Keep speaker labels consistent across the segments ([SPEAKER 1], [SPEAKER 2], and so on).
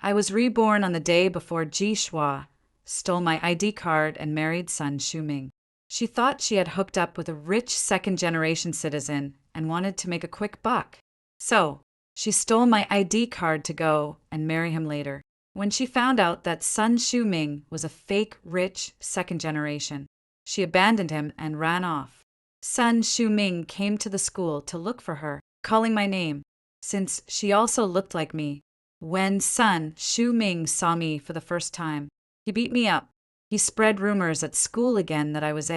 [SPEAKER 1] I was reborn on the day before Ji Shua stole my ID card and married Sun Shuming. She thought she had hooked up with a rich second-generation citizen and wanted to make a quick buck. So, she stole my ID card to go and marry him later. When she found out that Sun Shuming was a fake rich second generation, she abandoned him and ran off. Sun Shuming came to the school to look for her, calling my name, since she also looked like me. When Sun Shuming saw me for the first time, he beat me up. He spread rumors at school again that I was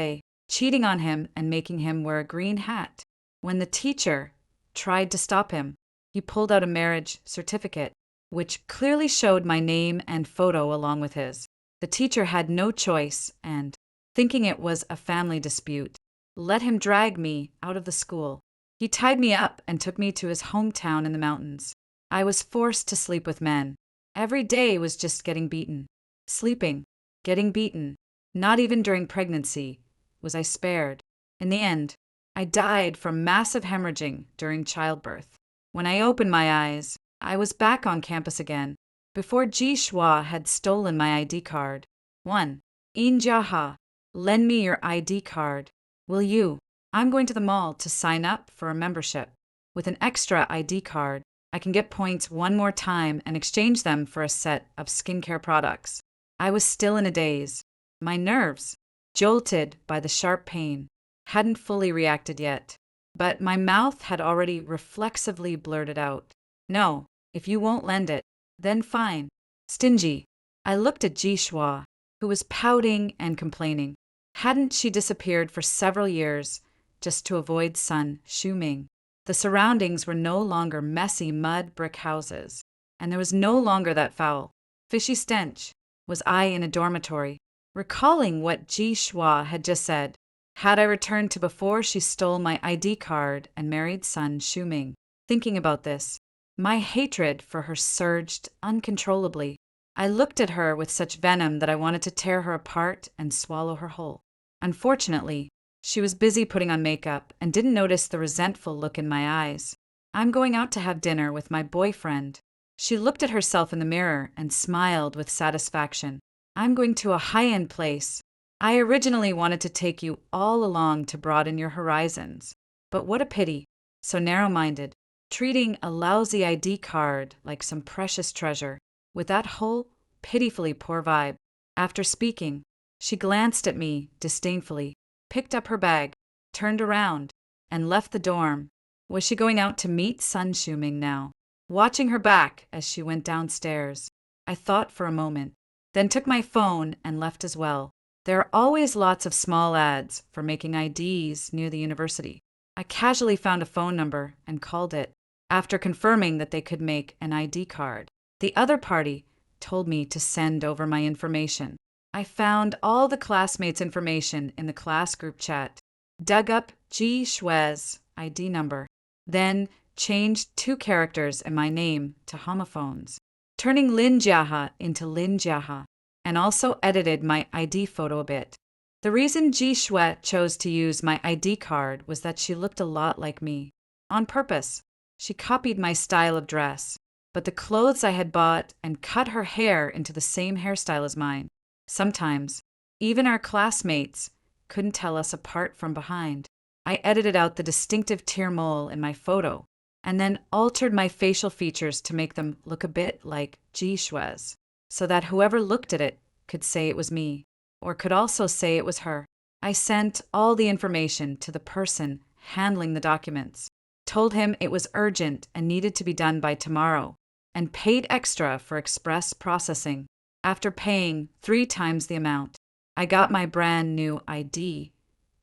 [SPEAKER 1] cheating on him and making him wear a green hat. When the teacher tried to stop him, he pulled out a marriage certificate, which clearly showed my name and photo along with his. The teacher had no choice and, thinking it was a family dispute, let him drag me out of the school. He tied me up and took me to his hometown in the mountains. I was forced to sleep with men. Every day was just getting beaten. Sleeping, getting beaten. Not even during pregnancy was I spared. In the end, I died from massive hemorrhaging during childbirth. When I opened my eyes, I was back on campus again, before Ji Shua had stolen my ID card. 1. Injaha, lend me your ID card. Will you? I'm going to the mall to sign up for a membership. With an extra ID card, I can get points one more time and exchange them for a set of skincare products. I was still in a daze. My nerves, jolted by the sharp pain, hadn't fully reacted yet, but my mouth had already reflexively blurted out, "No, if you won't lend it, then fine." Stingy. I looked at Ji Shua, who was pouting and complaining. Hadn't she disappeared for several years just to avoid Sun Shuming? The surroundings were no longer messy mud brick houses, and there was no longer that foul, fishy stench. Was I in a dormitory? Recalling what Ji Shua had just said, had I returned to before she stole my ID card and married Sun Shuming? Thinking about this, my hatred for her surged uncontrollably. I looked at her with such venom that I wanted to tear her apart and swallow her whole. Unfortunately, she was busy putting on makeup and didn't notice the resentful look in my eyes. I'm going out to have dinner with my boyfriend. She looked at herself in the mirror and smiled with satisfaction. I'm going to a high-end place. I originally wanted to take you all along to broaden your horizons. But what a pity. So narrow-minded, treating a lousy ID card like some precious treasure, with that whole pitifully poor vibe. After speaking, she glanced at me disdainfully, picked up her bag, turned around, and left the dorm. Was she going out to meet Sun Shuming now? Watching her back as she went downstairs, I thought for a moment, then took my phone and left as well. There are always lots of small ads for making IDs near the university. I casually found a phone number and called it, after confirming that they could make an ID card. The other party told me to send over my information. I found all the classmates' information in the class group chat, dug up Ji Shua's ID number, then changed 2 characters in my name to homophones, turning Lin Jiaha into Lin Jiaha, and also edited my ID photo a bit. The reason Ji Shua chose to use my ID card was that she looked a lot like me. On purpose, she copied my style of dress, but the clothes I had bought and cut her hair into the same hairstyle as mine. Sometimes, even our classmates couldn't tell us apart from behind. I edited out the distinctive tear mole in my photo, and then altered my facial features to make them look a bit like Ji Shua's, so that whoever looked at it could say it was me, or could also say it was her. I sent all the information to the person handling the documents, told him it was urgent and needed to be done by tomorrow, and paid extra for express processing. After paying 3 times the amount, I got my brand new ID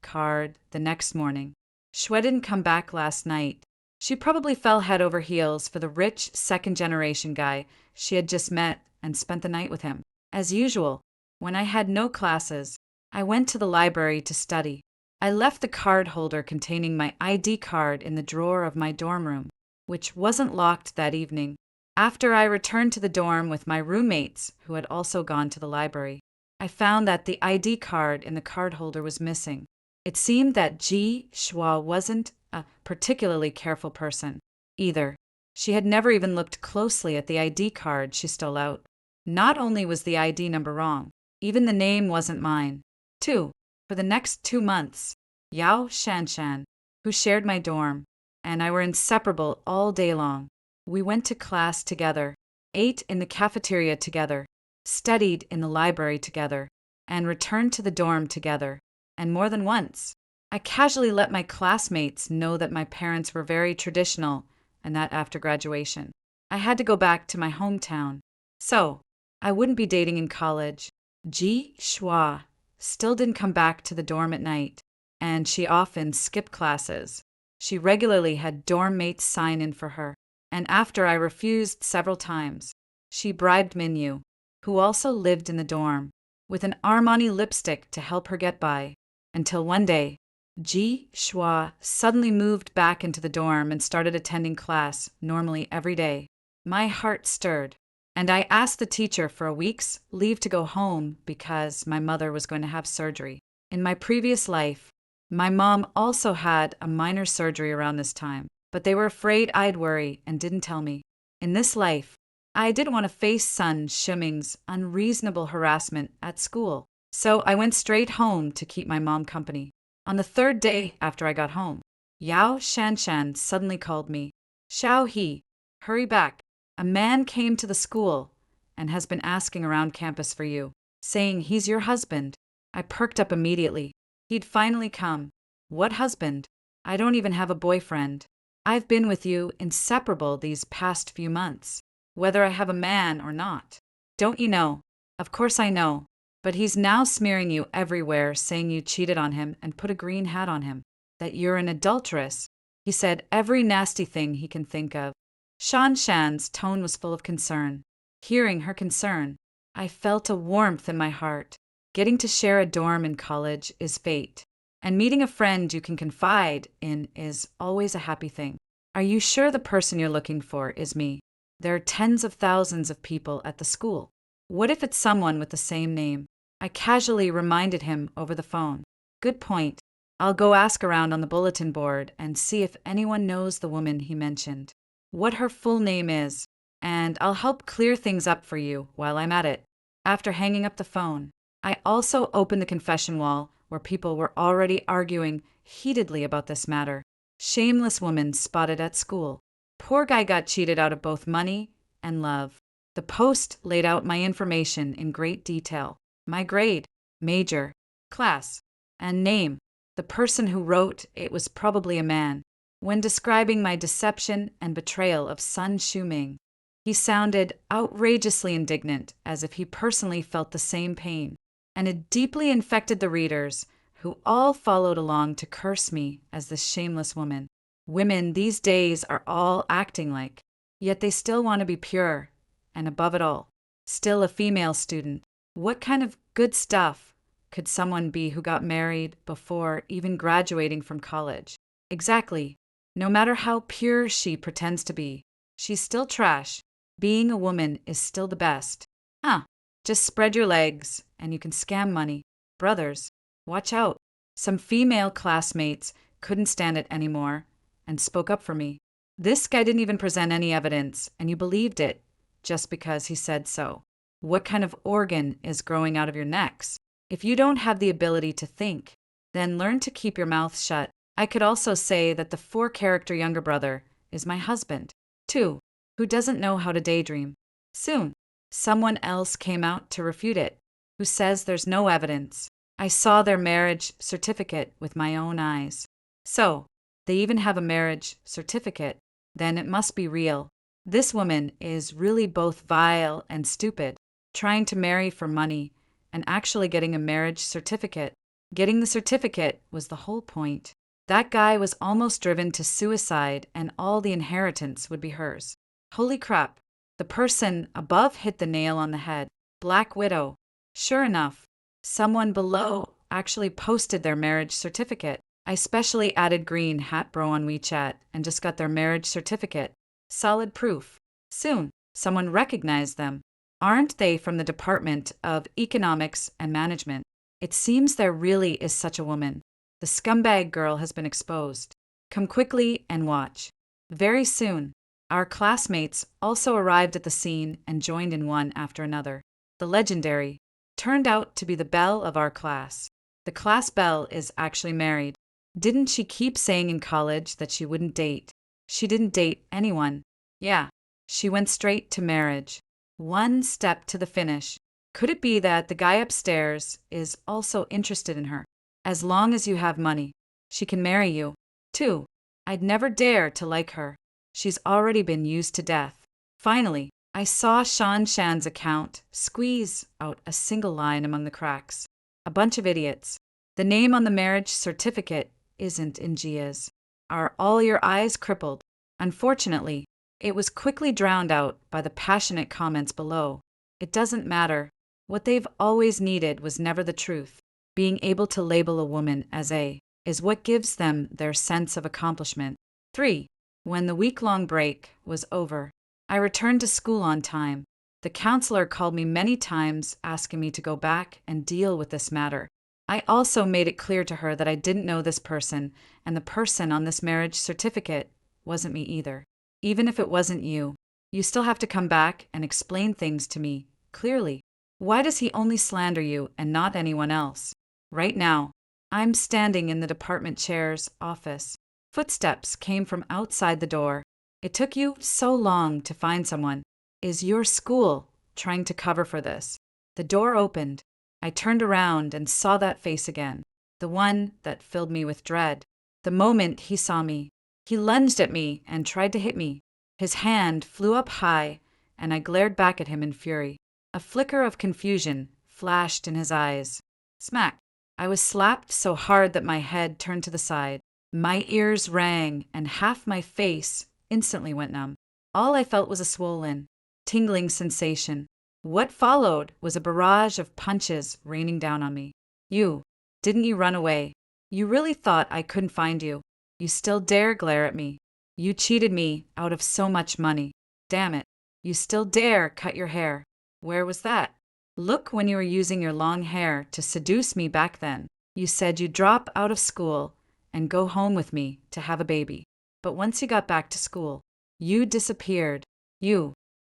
[SPEAKER 1] card the next morning. Shue didn't come back last night. She probably fell head over heels for the rich second-generation guy she had just met and spent the night with him. As usual, when I had no classes, I went to the library to study. I left the card holder containing my ID card in the drawer of my dorm room, which wasn't locked that evening. After I returned to the dorm with my roommates, who had also gone to the library, I found that the ID card in the card holder was missing. It seemed that Ji Shua wasn't a particularly careful person, either. She had never even looked closely at the ID card she stole out. Not only was the ID number wrong, even the name wasn't mine. 2. For the next 2 months, Yao Shanshan, who shared my dorm, and I were inseparable all day long. We went to class together, ate in the cafeteria together, studied in the library together, and returned to the dorm together. And more than once, I casually let my classmates know that my parents were very traditional and that after graduation, I had to go back to my hometown. So, I wouldn't be dating in college. Ji Shua still didn't come back to the dorm at night, and she often skipped classes. She regularly had dorm mates sign in for her, and after I refused several times, she bribed Minyu, who also lived in the dorm, with an Armani lipstick to help her get by, until one day, Ji Shua suddenly moved back into the dorm and started attending class normally every day. My heart stirred, and I asked the teacher for a week's leave to go home because my mother was going to have surgery. In my previous life, my mom also had a minor surgery around this time, but they were afraid I'd worry and didn't tell me. In this life, I didn't want to face Sun Shuming's unreasonable harassment at school, so I went straight home to keep my mom company. On the third day after I got home, Yao Shanshan suddenly called me. Xiao He, hurry back. A man came to the school and has been asking around campus for you, saying he's your husband. I perked up immediately. He'd finally come. What husband? I don't even have a boyfriend. I've been with you inseparable these past few months, whether I have a man or not. Don't you know? Of course I know. But he's now smearing you everywhere, saying you cheated on him and put a green hat on him, that you're an adulteress. He said every nasty thing he can think of. Shan Shan's tone was full of concern. Hearing her concern, I felt a warmth in my heart. Getting to share a dorm in college is fate, and meeting a friend you can confide in is always a happy thing. Are you sure the person you're looking for is me? There are tens of thousands of people at the school. What if it's someone with the same name? I casually reminded him over the phone. Good point. I'll go ask around on the bulletin board and see if anyone knows the woman he mentioned, what her full name is, and I'll help clear things up for you while I'm at it. After hanging up the phone, I also opened the confession wall where people were already arguing heatedly about this matter. Shameless woman spotted at school. Poor guy got cheated out of both money and love. The post laid out my information in great detail. My grade, major, class, and name. The person who wrote it was probably a man. When describing my deception and betrayal of Sun Shuming, he sounded outrageously indignant, as if he personally felt the same pain, and it deeply infected the readers, who all followed along to curse me as the shameless woman. Women these days are all acting like, yet they still want to be pure, and above it all, still a female student. What kind of good stuff could someone be who got married before even graduating from college? Exactly. No matter how pure she pretends to be, she's still trash. Being a woman is still the best. Just spread your legs and you can scam money. Brothers, watch out. Some female classmates couldn't stand it anymore and spoke up for me. This guy didn't even present any evidence, and you believed it just because he said so. What kind of organ is growing out of your necks? If you don't have the ability to think, then learn to keep your mouth shut. I could also say that the 4-character younger brother is my husband, too, who doesn't know how to daydream. Soon, someone else came out to refute it, who says there's no evidence. I saw their marriage certificate with my own eyes. So, they even have a marriage certificate. Then it must be real. This woman is really both vile and stupid, trying to marry for money and actually getting a marriage certificate. Getting the certificate was the whole point. That guy was almost driven to suicide and all the inheritance would be hers. Holy crap. The person above hit the nail on the head. Black Widow. Sure enough, someone below actually posted their marriage certificate. I specially added Green Hat Bro on WeChat and just got their marriage certificate. Solid proof. Soon, someone recognized them. Aren't they from the Department of Economics and Management? It seems there really is such a woman. The scumbag girl has been exposed. Come quickly and watch. Very soon, Our classmates also arrived at the scene and joined in one after another. The legendary turned out to be the belle of our class. The class belle is actually married. Didn't she keep saying in college that she wouldn't date? She didn't date anyone. Yeah, she went straight to marriage. One step to the finish. Could it be that the guy upstairs is also interested in her? As long as you have money, she can marry you. 2. I'd never dare to like her. She's already been used to death. Finally, I saw Shan Shan's account squeeze out a single line among the cracks. A bunch of idiots. The name on the marriage certificate isn't in Gia's. Are all your eyes crippled? Unfortunately, it was quickly drowned out by the passionate comments below. It doesn't matter. What they've always needed was never the truth. Being able to label a woman as a is what gives them their sense of accomplishment. 3. When the week-long break was over, I returned to school on time. The counselor called me many times asking me to go back and deal with this matter. I also made it clear to her that I didn't know this person, and the person on this marriage certificate wasn't me either. Even if it wasn't you, you still have to come back and explain things to me clearly. Why does he only slander you and not anyone else? Right now, I'm standing in the department chair's office. Footsteps came from outside the door. It took you so long to find someone. Is your school trying to cover for this? The door opened. I turned around and saw that face again, the one that filled me with dread. The moment he saw me, he lunged at me and tried to hit me. His hand flew up high, and I glared back at him in fury. A flicker of confusion flashed in his eyes. Smack! I was slapped so hard that my head turned to the side. My ears rang, and half my face instantly went numb. All I felt was a swollen, tingling sensation. What followed was a barrage of punches raining down on me. Didn't you run away? You really thought I couldn't find you. You still dare glare at me. You cheated me out of so much money. Damn it. You still dare cut your hair. Where was that? Look when you were using your long hair to seduce me back then. You said you'd drop out of school and go home with me to have a baby. But once you got back to school, you disappeared.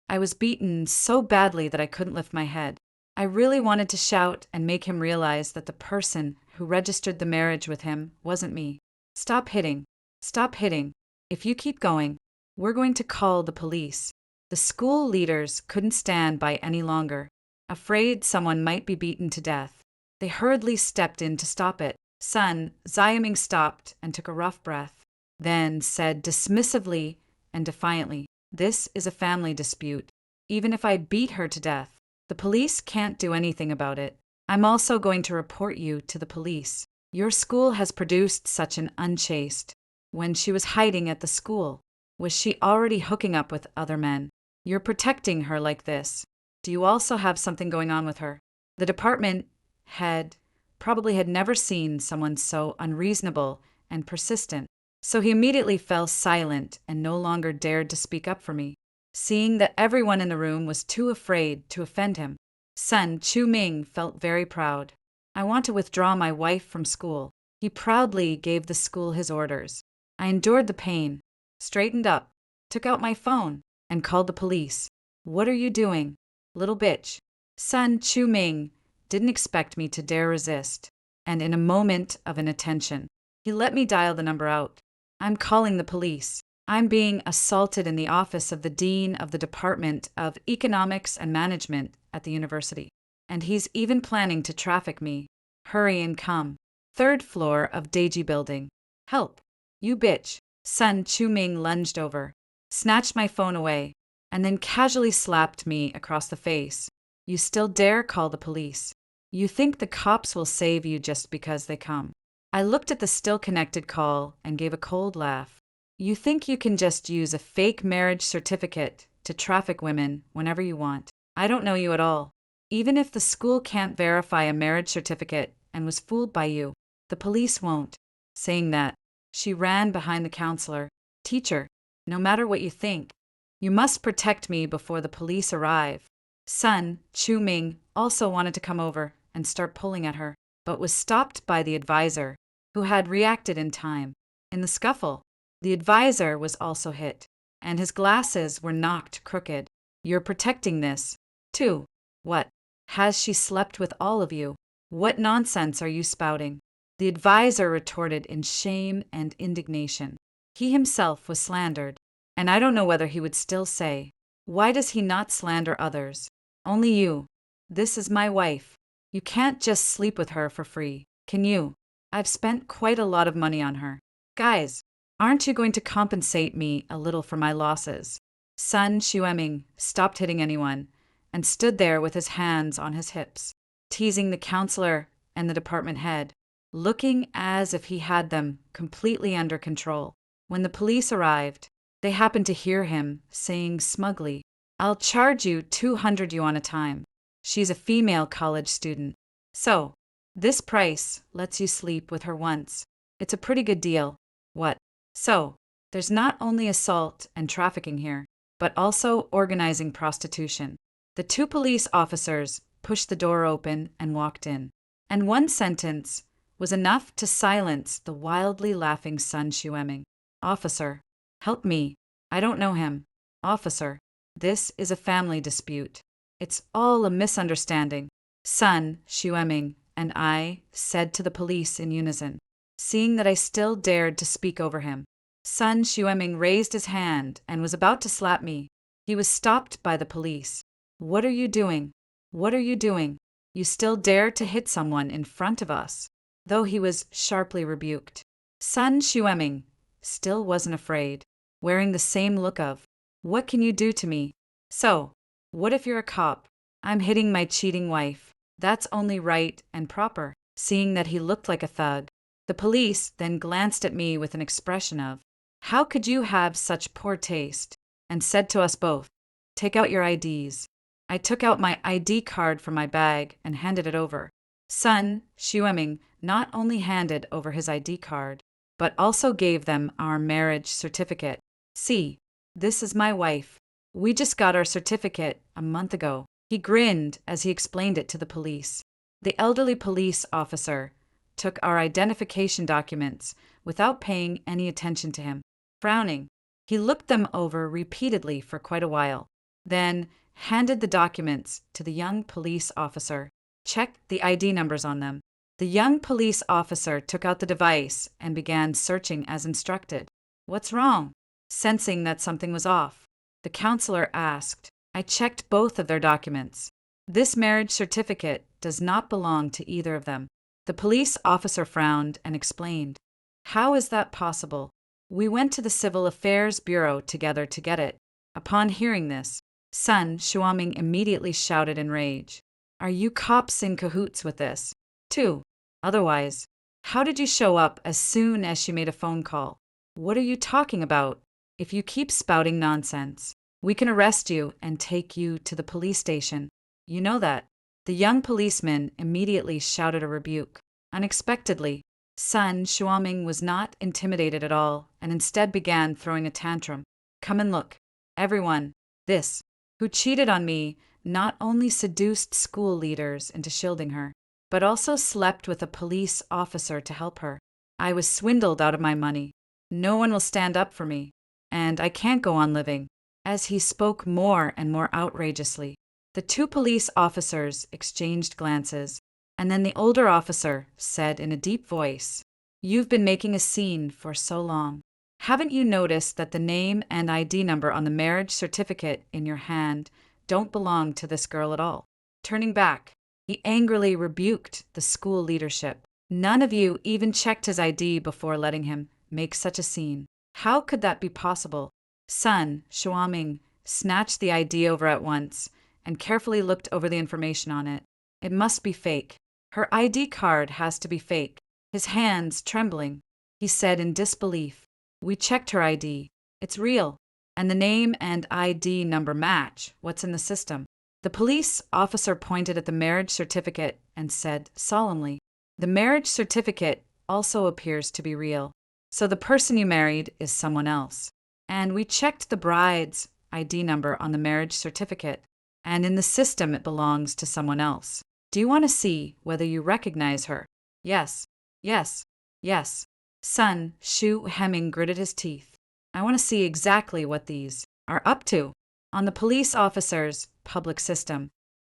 [SPEAKER 1] I was beaten so badly that I couldn't lift my head. I really wanted to shout and make him realize that the person who registered the marriage with him wasn't me. Stop hitting. Stop hitting. If you keep going, we're going to call the police. The school leaders couldn't stand by any longer, afraid someone might be beaten to death. They hurriedly stepped in to stop it. Son, Xiaming stopped and took a rough breath, then said dismissively and defiantly, "This is a family dispute. Even if I beat her to death, the police can't do anything about it. I'm also going to report you to the police. Your school has produced such an unchaste. When she was hiding at the school, was she already hooking up with other men? You're protecting her like this. Do you also have something going on with her?" The department head probably had never seen someone so unreasonable and persistent, so he immediately fell silent and no longer dared to speak up for me, seeing that everyone in the room was too afraid to offend him. Sun Chu Ming felt very proud. I want to withdraw my wife from school. He proudly gave the school his orders. I endured the pain, straightened up, took out my phone, and called the police. "What are you doing? Little bitch." Sun Chu Ming didn't expect me to dare resist, and in a moment of inattention, he let me dial the number out. "I'm calling the police. I'm being assaulted in the office of the Dean of the Department of Economics and Management at the university, and he's even planning to traffic me. Hurry and come. 3rd floor of Deji Building. Help. You bitch." Sun Chu Ming lunged over, snatched my phone away, and then casually slapped me across the face. "You still dare call the police? You think the cops will save you just because they come?" I looked at the still connected call and gave a cold laugh. "You think you can just use a fake marriage certificate to traffic women whenever you want? I don't know you at all. Even if the school can't verify a marriage certificate and was fooled by you, the police won't." Saying that, she ran behind the counselor. "Teacher, no matter what you think, you must protect me before the police arrive." Sun Chu Ming also wanted to come over and start pulling at her, but was stopped by the advisor, who had reacted in time. In the scuffle, the advisor was also hit. and his glasses were knocked crooked. You're protecting this, too. What? Has she slept with all of you? What nonsense are you spouting? The advisor retorted in shame and indignation. He himself was slandered, and I don't know whether he would still say, "Why does he not slander others? Only you. This is my wife. You can't just sleep with her for free, can you? I've spent quite a lot of money on her. Guys, aren't you going to compensate me a little for my losses?" Sun Xueming stopped hitting anyone and stood there with his hands on his hips, teasing the counselor and the department head, looking as if he had them completely under control. When the police arrived, they happened to hear him saying smugly, "I'll charge you 200 yuan a time. She's a female college student. So, this price lets you sleep with her once. It's a pretty good deal." What? So, there's not only assault and trafficking here, but also organizing prostitution. The two police officers pushed the door open and walked in, and one sentence was enough to silence the wildly laughing Sun Xueming. "Officer, help me. I don't know him. Officer, this is a family dispute. It's all a misunderstanding," Sun Xueming and I said to the police in unison, seeing that I still dared to speak over him. Sun Xueming raised his hand and was about to slap me. He was stopped by the police. "What are you doing? What are you doing? You still dare to hit someone in front of us?" Though he was sharply rebuked, Sun Xueming still wasn't afraid, wearing the same look of, "What can you do to me? So, what if you're a cop? I'm hitting my cheating wife. That's only right and proper." Seeing that he looked like a thug, the police then glanced at me with an expression of, "How could you have such poor taste?" and said to us both, "Take out your IDs." I took out my ID card from my bag and handed it over. Sun Xueming not only handed over his ID card, but also gave them our marriage certificate. "See, this is my wife. We just got our certificate a month ago." He grinned as he explained it to the police. The elderly police officer took our identification documents without paying any attention to him. Frowning, he looked them over repeatedly for quite a while, then handed the documents to the young police officer, checked the ID numbers on them. The young police officer took out the device and began searching as instructed. "What's wrong?" Sensing that something was off, the counselor asked. I checked both of their documents. "This marriage certificate does not belong to either of them." The police officer frowned and explained, "How is that possible? We went to the Civil Affairs Bureau together to get it." Upon hearing this, Sun Xueming immediately shouted in rage, "Are you cops in cahoots with this, too? Otherwise, how did you show up as soon as she made a phone call? What are you talking about? If you keep spouting nonsense, we can arrest you and take you to the police station. You know that." The young policeman immediately shouted a rebuke. Unexpectedly, Sun Xueming was not intimidated at all and instead began throwing a tantrum. "Come and look. Everyone, this, who cheated on me, not only seduced school leaders into shielding her, but also slept with a police officer to help her. I was swindled out of my money. No one will stand up for me, and I can't go on living." As he spoke more and more outrageously, the two police officers exchanged glances, and then the older officer said in a deep voice, "You've been making a scene for so long. Haven't you noticed that the name and ID number on the marriage certificate in your hand don't belong to this girl at all?" Turning back, he angrily rebuked the school leadership. "None of you even checked his ID before letting him make such a scene. How could that be possible?" Sun Xueming snatched the ID over at once and carefully looked over the information on it. "It must be fake. Her ID card has to be fake." His hands trembling, he said in disbelief, "We checked her ID. It's real. And the name and ID number match what's in the system." The police officer pointed at the marriage certificate and said solemnly, "The marriage certificate also appears to be real. So the person you married is someone else. And we checked the bride's ID number on the marriage certificate, and in the system it belongs to someone else. Do you want to see whether you recognize her?" "Yes, yes, yes." Sun Xueming gritted his teeth. I want to see exactly what these are up to. On the police officer's public system,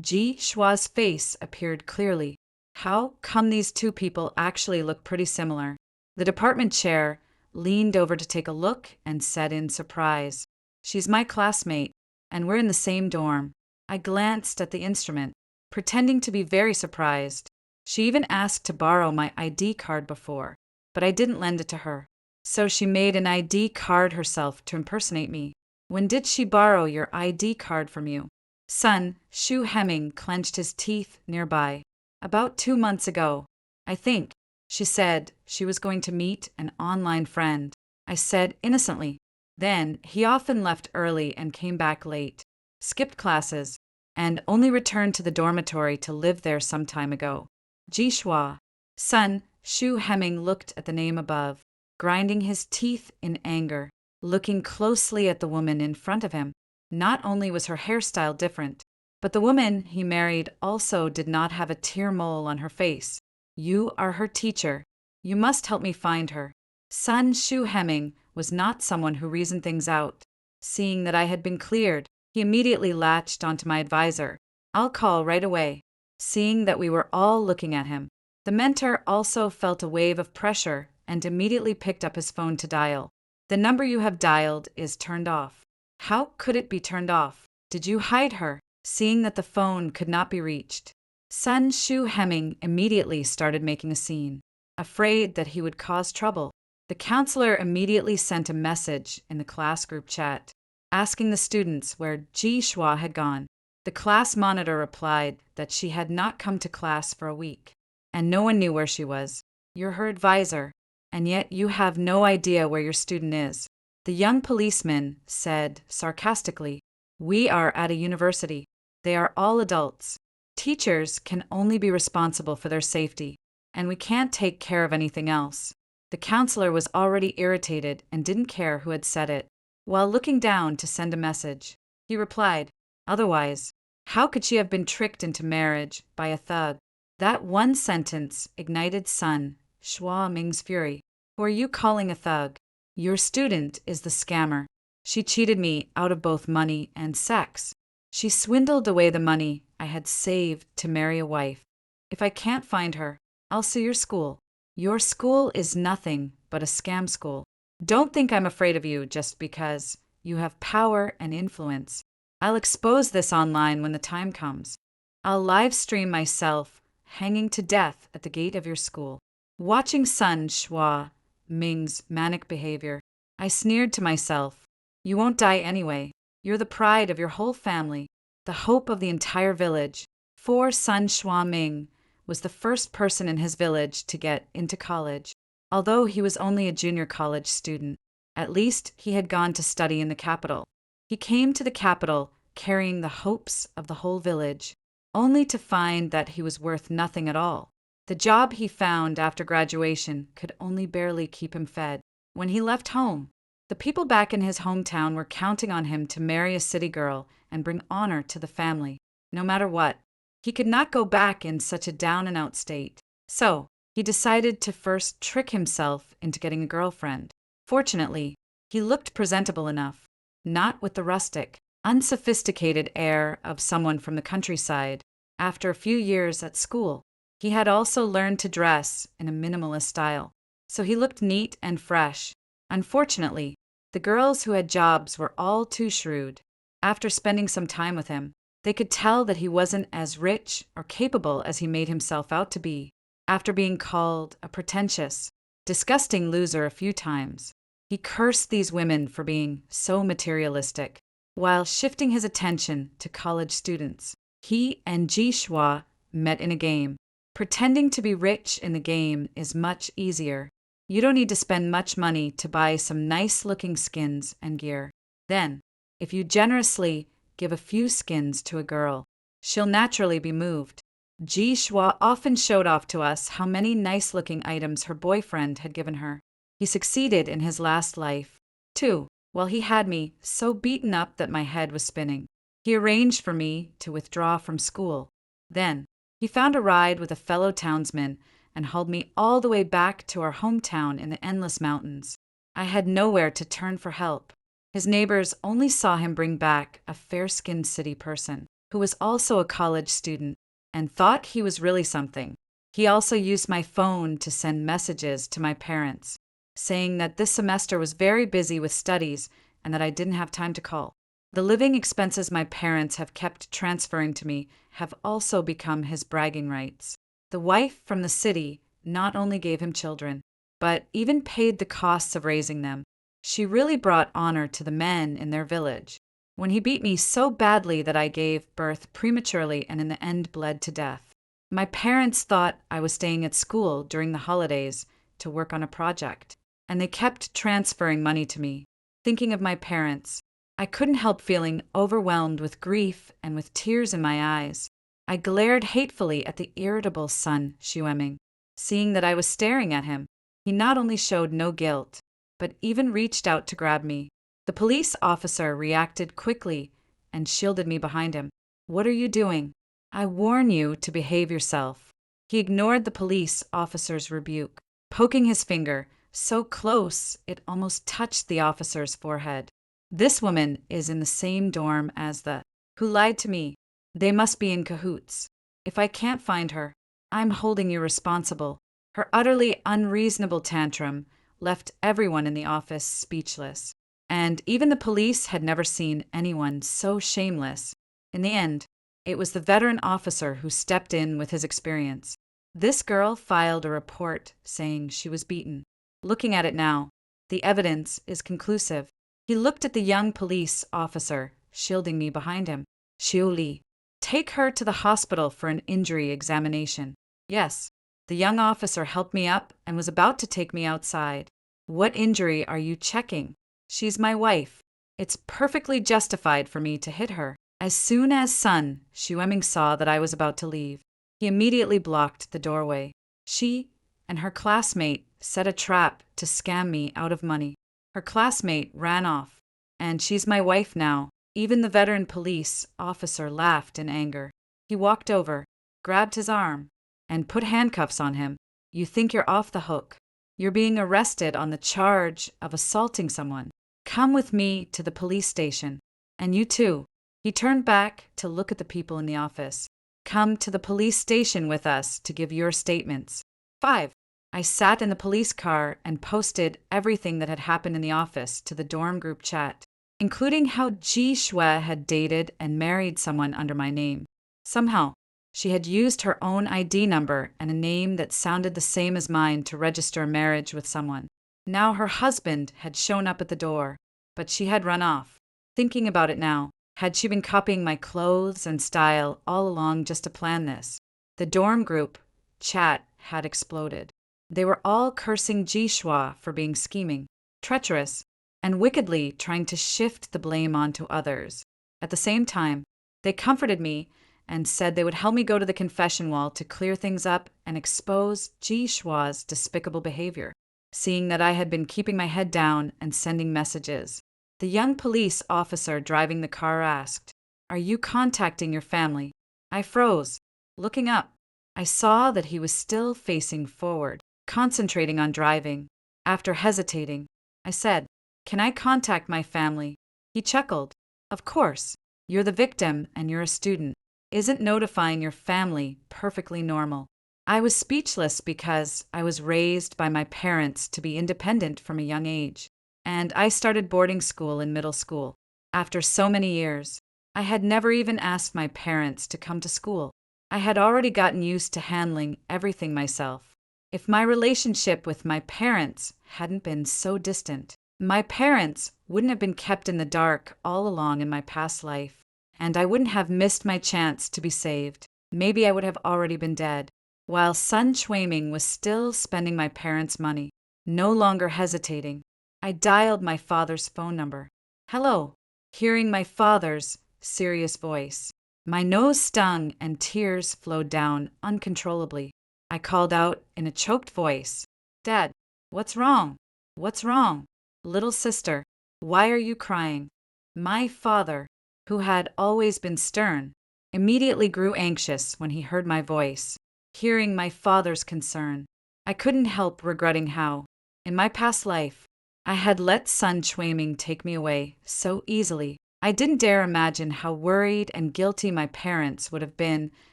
[SPEAKER 1] Ji Shua's face appeared clearly. How come these two people actually look pretty similar? The department chair leaned over to take a look and said in surprise, "She's my classmate, and we're in the same dorm." I glanced at the instrument, pretending to be very surprised. She even asked to borrow my ID card before, but I didn't lend it to her. So she made an ID card herself to impersonate me. When did she borrow your ID card from you? Sun Shu Hemming clenched his teeth nearby. About 2 months ago, I think. She said she was going to meet an online friend. I said innocently. Then he often left early and came back late, skipped classes, and only returned to the dormitory to live there some time ago. Jishua. Sun Shu Hemming looked at the name above, grinding his teeth in anger, looking closely at the woman in front of him. Not only was her hairstyle different, but the woman he married also did not have a tear mole on her face. You are her teacher. You must help me find her. Sun Shu Hemming was not someone who reasoned things out. Seeing that I had been cleared, he immediately latched onto my advisor. I'll call right away. Seeing that we were all looking at him, the mentor also felt a wave of pressure and immediately picked up his phone to dial. The number you have dialed is turned off. How could it be turned off? Did you hide her? Seeing that the phone could not be reached, Sun Shu Hemming immediately started making a scene. Afraid that he would cause trouble, the counselor immediately sent a message in the class group chat, asking the students where Ji Shua had gone. The class monitor replied that she had not come to class for a week, and no one knew where she was. You're her advisor, and yet you have no idea where your student is. The young policeman said sarcastically, "We are at a university. They are all adults. Teachers can only be responsible for their safety, and we can't take care of anything else." The counselor was already irritated and didn't care who had said it. While looking down to send a message, he replied, "Otherwise, how could she have been tricked into marriage by a thug?" That one sentence ignited Sun Shua Ming's fury. Who are you calling a thug? Your student is the scammer. She cheated me out of both money and sex. She swindled away the money I had saved to marry a wife. If I can't find her, I'll sue your school. Your school is nothing but a scam school. Don't think I'm afraid of you just because you have power and influence. I'll expose this online when the time comes. I'll live stream myself hanging to death at the gate of your school. Watching Sun Shua Ming's manic behavior, I sneered to myself, "You won't die anyway. You're the pride of your whole family, the hope of the entire village." For Sun Shua Ming was the first person in his village to get into college. Although he was only a junior college student, at least he had gone to study in the capital. He came to the capital carrying the hopes of the whole village, only to find that he was worth nothing at all. The job he found after graduation could only barely keep him fed. When he left home, the people back in his hometown were counting on him to marry a city girl and bring honor to the family, no matter what. He could not go back in such a down-and-out state. So, he decided to first trick himself into getting a girlfriend. Fortunately, he looked presentable enough, not with the rustic, unsophisticated air of someone from the countryside. After a few years at school, he had also learned to dress in a minimalist style, so he looked neat and fresh. Unfortunately, the girls who had jobs were all too shrewd. After spending some time with him, they could tell that he wasn't as rich or capable as he made himself out to be. After being called a pretentious, disgusting loser a few times, he cursed these women for being so materialistic. While shifting his attention to college students, he and Ji Shua met in a game. Pretending to be rich in the game is much easier. You don't need to spend much money to buy some nice-looking skins and gear. Then, if you generously give a few skins to a girl, she'll naturally be moved. Ji Shua often showed off to us how many nice-looking items her boyfriend had given her. He succeeded in his last life, too, while he had me so beaten up that my head was spinning. He arranged for me to withdraw from school. Then, he found a ride with a fellow townsman and hauled me all the way back to our hometown in the Endless Mountains. I had nowhere to turn for help. His neighbors only saw him bring back a fair-skinned city person who was also a college student and thought he was really something. He also used my phone to send messages to my parents, saying that this semester was very busy with studies and that I didn't have time to call. The living expenses my parents have kept transferring to me have also become his bragging rights. The wife from the city not only gave him children, but even paid the costs of raising them. She really brought honor to the men in their village. When he beat me so badly that I gave birth prematurely and in the end bled to death. My parents thought I was staying at school during the holidays to work on a project, and they kept transferring money to me. Thinking of my parents, I couldn't help feeling overwhelmed with grief and with tears in my eyes. I glared hatefully at the irritable son, Xueming. Seeing that I was staring at him, he not only showed no guilt, but even reached out to grab me. The police officer reacted quickly and shielded me behind him. "What are you doing? I warn you to behave yourself." He ignored the police officer's rebuke, poking his finger so close it almost touched the officer's forehead. "This woman is in the same dorm as the who lied to me. They must be in cahoots. If I can't find her, I'm holding you responsible." Her utterly unreasonable tantrum left everyone in the office speechless, and even the police had never seen anyone so shameless. In the end, it was the veteran officer who stepped in with his experience. This girl filed a report saying she was beaten. Looking at it now, the evidence is conclusive. He looked at the young police officer, shielding me behind him. "Xiu Li, take her to the hospital for an injury examination." Yes, the young officer helped me up and was about to take me outside. "What injury are you checking?" "She's my wife. It's perfectly justified for me to hit her." As soon as Sun Xueming saw that I was about to leave, he immediately blocked the doorway. She and her classmate set a trap to scam me out of money. Her classmate ran off, and she's my wife now. Even the veteran police officer laughed in anger. He walked over, grabbed his arm, and put handcuffs on him. "You think you're off the hook? You're being arrested on the charge of assaulting someone. Come with me to the police station. And you too." He turned back to look at the people in the office. "Come to the police station with us to give your statements." 5. I sat in the police car and posted everything that had happened in the office to the dorm group chat, including how Ji Shui had dated and married someone under my name. Somehow, she had used her own ID number and a name that sounded the same as mine to register a marriage with someone. Now her husband had shown up at the door, but she had run off. Thinking about it now, had she been copying my clothes and style all along just to plan this? The dorm group chat had exploded. They were all cursing Ji Shui for being scheming, treacherous, and wickedly trying to shift the blame onto others. At the same time, they comforted me and said they would help me go to the confession wall to clear things up and expose Ji Shui's despicable behavior, seeing that I had been keeping my head down and sending messages. The young police officer driving the car asked, "Are you contacting your family?" I froze. Looking up, I saw that he was still facing forward, concentrating on driving. After hesitating, I said, "Can I contact my family?" He chuckled. "Of course. You're the victim and you're a student. Isn't notifying your family perfectly normal?" I was speechless because I was raised by my parents to be independent from a young age, and I started boarding school in middle school. After so many years, I had never even asked my parents to come to school. I had already gotten used to handling everything myself. If my relationship with my parents hadn't been so distant, my parents wouldn't have been kept in the dark all along in my past life, and I wouldn't have missed my chance to be saved. Maybe I would have already been dead, while Sun Shuiming was still spending my parents' money. No longer hesitating, I dialed my father's phone number. "Hello," hearing my father's serious voice. My nose stung and tears flowed down uncontrollably. I called out in a choked voice, "Dad, what's wrong? What's wrong? Little sister, why are you crying?" My father, who had always been stern, immediately grew anxious when he heard my voice. Hearing my father's concern, I couldn't help regretting how, in my past life, I had let Sun Shuiming take me away so easily. I didn't dare imagine how worried and guilty my parents would have been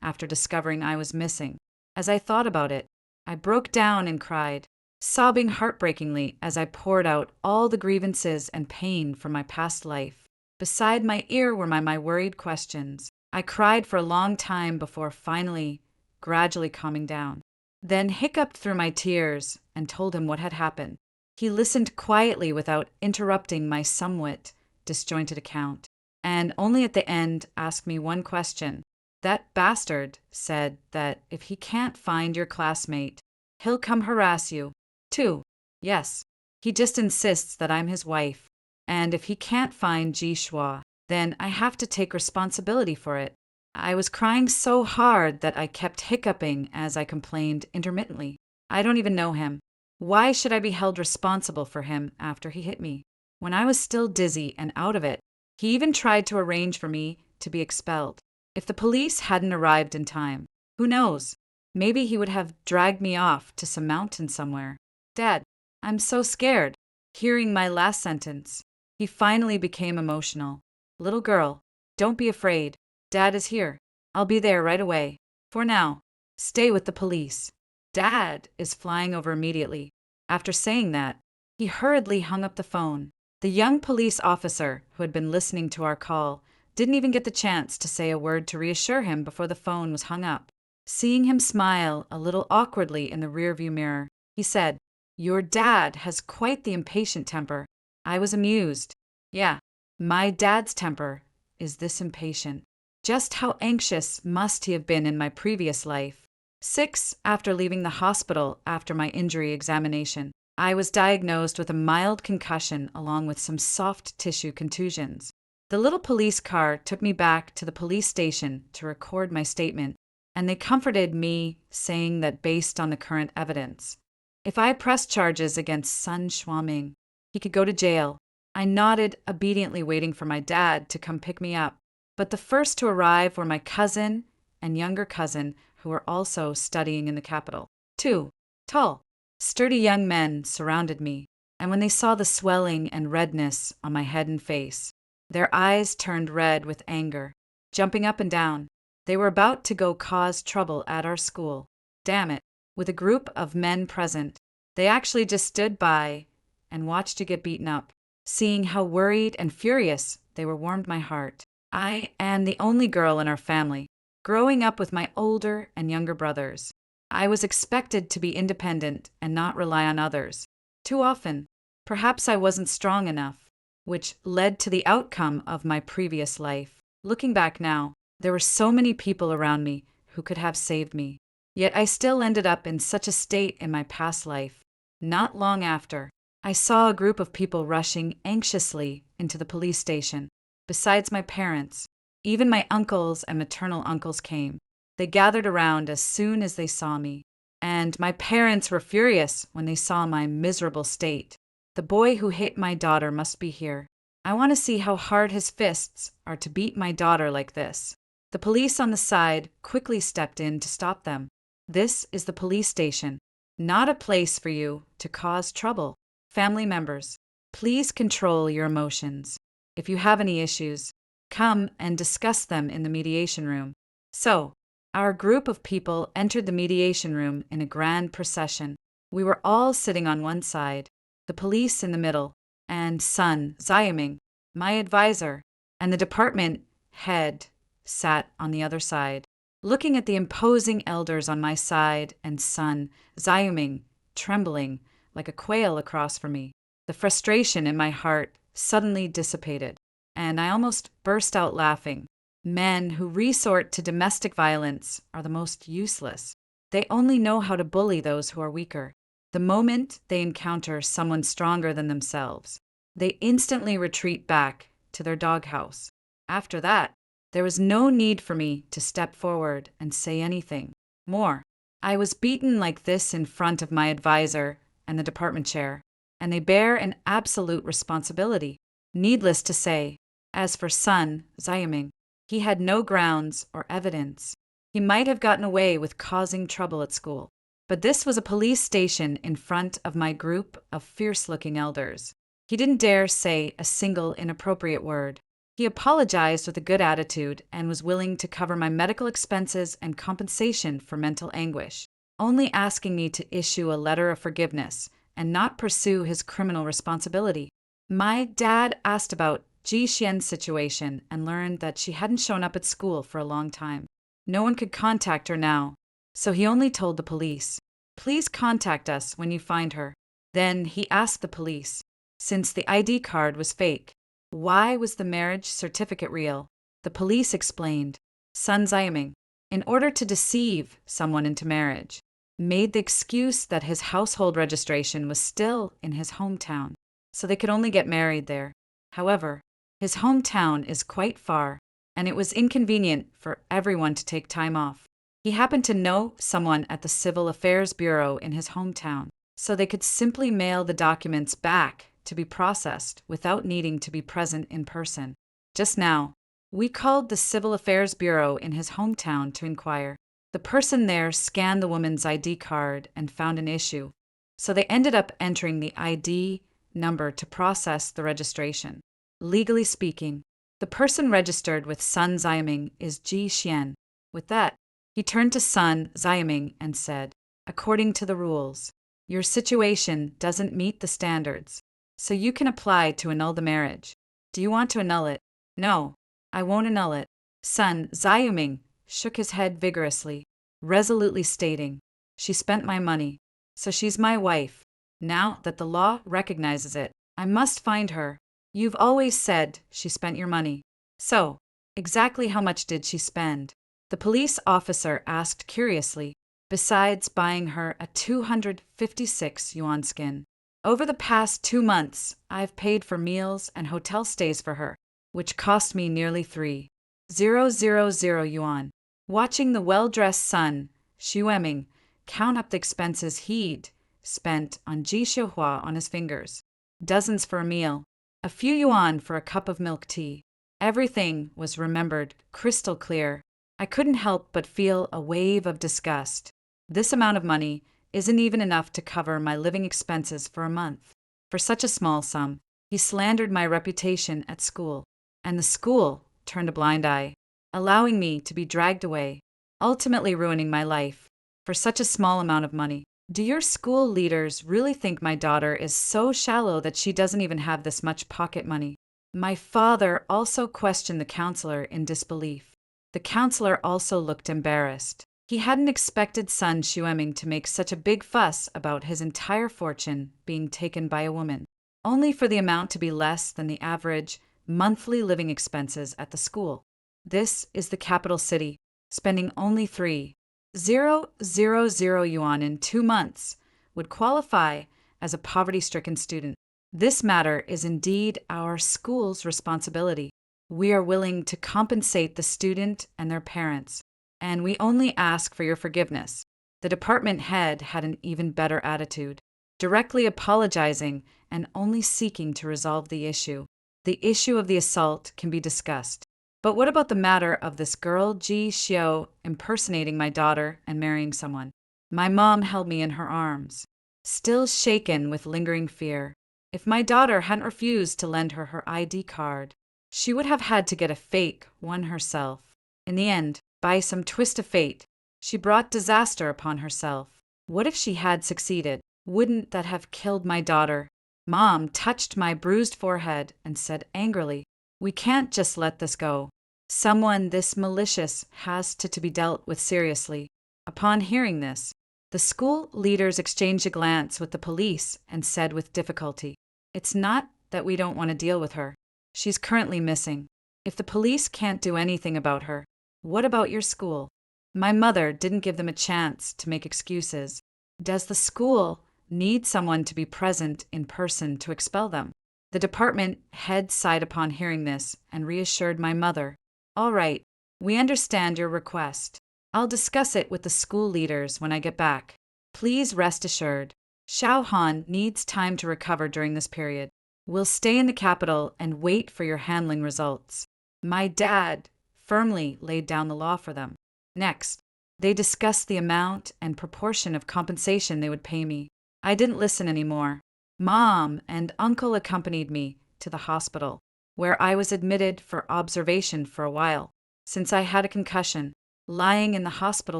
[SPEAKER 1] after discovering I was missing. As I thought about it, I broke down and cried, sobbing heartbreakingly as I poured out all the grievances and pain from my past life. Beside my ear were my worried questions. I cried for a long time before finally, gradually calming down. Then hiccuped through my tears and told him what had happened. He listened quietly without interrupting my somewhat disjointed account, and only at the end asked me one question. That bastard said that if he can't find your classmate, he'll come harass you, too. Yes, he just insists that I'm his wife, and if he can't find Ji Shua, then I have to take responsibility for it. I was crying so hard that I kept hiccuping as I complained intermittently. I don't even know him. Why should I be held responsible for him after he hit me? When I was still dizzy and out of it, he even tried to arrange for me to be expelled. If the police hadn't arrived in time, who knows? Maybe he would have dragged me off to some mountain somewhere. Dad, I'm so scared. Hearing my last sentence, he finally became emotional. Little girl, don't be afraid. Dad is here. I'll be there right away. For now, stay with the police. Dad is flying over immediately. After saying that, he hurriedly hung up the phone. The young police officer who had been listening to our call didn't even get the chance to say a word to reassure him before the phone was hung up. Seeing him smile a little awkwardly in the rearview mirror, he said, "Your dad has quite the impatient temper." I was amused. Yeah, my dad's temper is this impatient. Just how anxious must he have been in my previous life? 6 after leaving the hospital after my injury examination, I was diagnosed with a mild concussion along with some soft tissue contusions. The little police car took me back to the police station to record my statement, and they comforted me, saying that based on the current evidence, if I pressed charges against Sun Shuiming, he could go to jail. I nodded, obediently waiting for my dad to come pick me up. But the first to arrive were my cousin and younger cousin, who were also studying in the capital. 2 tall, sturdy young men surrounded me, and when they saw the swelling and redness on my head and face, their eyes turned red with anger, jumping up and down. They were about to go cause trouble at our school. Damn it, with a group of men present. They actually just stood by and watched you get beaten up. Seeing how worried and furious they were warmed my heart. I am the only girl in our family, growing up with my older and younger brothers. I was expected to be independent and not rely on others. Too often, perhaps I wasn't strong enough, which led to the outcome of my previous life. Looking back now, there were so many people around me who could have saved me. Yet I still ended up in such a state in my past life. Not long after, I saw a group of people rushing anxiously into the police station. Besides my parents, even my uncles and maternal uncles came. They gathered around as soon as they saw me, and my parents were furious when they saw my miserable state. The boy who hit my daughter must be here. I want to see how hard his fists are to beat my daughter like this. The police on the side quickly stepped in to stop them. This is the police station, not a place for you to cause trouble. Family members, please control your emotions. If you have any issues, come and discuss them in the mediation room. So, our group of people entered the mediation room in a grand procession. We were all sitting on one side, the police in the middle, and Sun Shuiming, my advisor, and the department head sat on the other side. Looking at the imposing elders on my side and Sun Shuiming, trembling like a quail across from me, the frustration in my heart suddenly dissipated, and I almost burst out laughing. Men who resort to domestic violence are the most useless. They only know how to bully those who are weaker. The moment they encounter someone stronger than themselves, they instantly retreat back to their doghouse. After that, there was no need for me to step forward and say anything more. I was beaten like this in front of my advisor and the department chair, and they bear an absolute responsibility. Needless to say, as for Sun Shuiming, he had no grounds or evidence. He might have gotten away with causing trouble at school, But this was a police station in front of my group of fierce-looking elders. He didn't dare say a single inappropriate word. He apologized with a good attitude and was willing to cover my medical expenses and compensation for mental anguish, only asking me to issue a letter of forgiveness and not pursue his criminal responsibility. My dad asked about Ji Xian's situation and learned that she hadn't shown up at school for a long time. No one could contact her now, so he only told the police, "Please contact us when you find her." Then he asked the police, since the ID card was fake, why was the marriage certificate real? The police explained, Sun Xiaming, in order to deceive someone into marriage, made the excuse that his household registration was still in his hometown, so they could only get married there. However, his hometown is quite far, and it was inconvenient for everyone to take time off. He happened to know someone at the Civil Affairs Bureau in his hometown, so they could simply mail the documents back to be processed without needing to be present in person. Just now, we called the Civil Affairs Bureau in his hometown to inquire. The person there scanned the woman's ID card and found an issue, so they ended up entering the ID number to process the registration. Legally speaking, the person registered with Sun Xiaming is Ji Xian. With that, he turned to Sun Xiaming and said, "According to the rules, your situation doesn't meet the standards, so you can apply to annul the marriage. Do you want to annul it?" "No, I won't annul it." Sun Xiaming shook his head vigorously, resolutely stating, "She spent my money, so she's my wife. Now that the law recognizes it, I must find her. You've always said she spent your money. So, exactly how much did she spend?" The police officer asked curiously, besides buying her a 256 yuan skin. "Over the past 2 months, I've paid for meals and hotel stays for her, which cost me nearly 3,000 yuan." Watching the well-dressed Sun Xiaming count up the expenses he'd spent on Ji Xiahua on his fingers. Dozens for a meal, a few yuan for a cup of milk tea. Everything was remembered crystal clear. I couldn't help but feel a wave of disgust. This amount of money isn't even enough to cover my living expenses for a month. For such a small sum, he slandered my reputation at school, and the school turned a blind eye, allowing me to be dragged away, ultimately ruining my life. For such a small amount of money. Do your school leaders really think my daughter is so shallow that she doesn't even have this much pocket money? My father also questioned the counselor in disbelief. The counselor also looked embarrassed. He hadn't expected Sun Xiaming to make such a big fuss about his entire fortune being taken by a woman, only for the amount to be less than the average monthly living expenses at the school. This is the capital city, spending only 3,000 yuan in 2 months would qualify as a poverty-stricken student. This matter is indeed our school's responsibility. We are willing to compensate the student and their parents, and we only ask for your forgiveness. The department head had an even better attitude, directly apologizing and only seeking to resolve the issue. The issue of the assault can be discussed. But what about the matter of this girl Ji Xiao impersonating my daughter and marrying someone? My mom held me in her arms, still shaken with lingering fear. If my daughter hadn't refused to lend her her ID card, she would have had to get a fake one herself. In the end, by some twist of fate, she brought disaster upon herself. What if she had succeeded? Wouldn't that have killed my daughter? Mom touched my bruised forehead and said angrily, "We can't just let this go. Someone this malicious has to be dealt with seriously." Upon hearing this, the school leaders exchanged a glance with the police and said with difficulty, "It's not that we don't want to deal with her. She's currently missing. If the police can't do anything about her, what about your school?" My mother didn't give them a chance to make excuses. Does the school need someone to be present in person to expel them? The department head sighed upon hearing this and reassured my mother, "All right, we understand your request. I'll discuss it with the school leaders when I get back. Please rest assured, Xiao Han needs time to recover during this period. We'll stay in the capital and wait for your handling results." My dad firmly laid down the law for them. Next, They discussed the amount and proportion of compensation they would pay me. I didn't listen anymore. Mom and uncle accompanied me to the hospital, where I was admitted for observation for a while. Since I had a concussion, lying in the hospital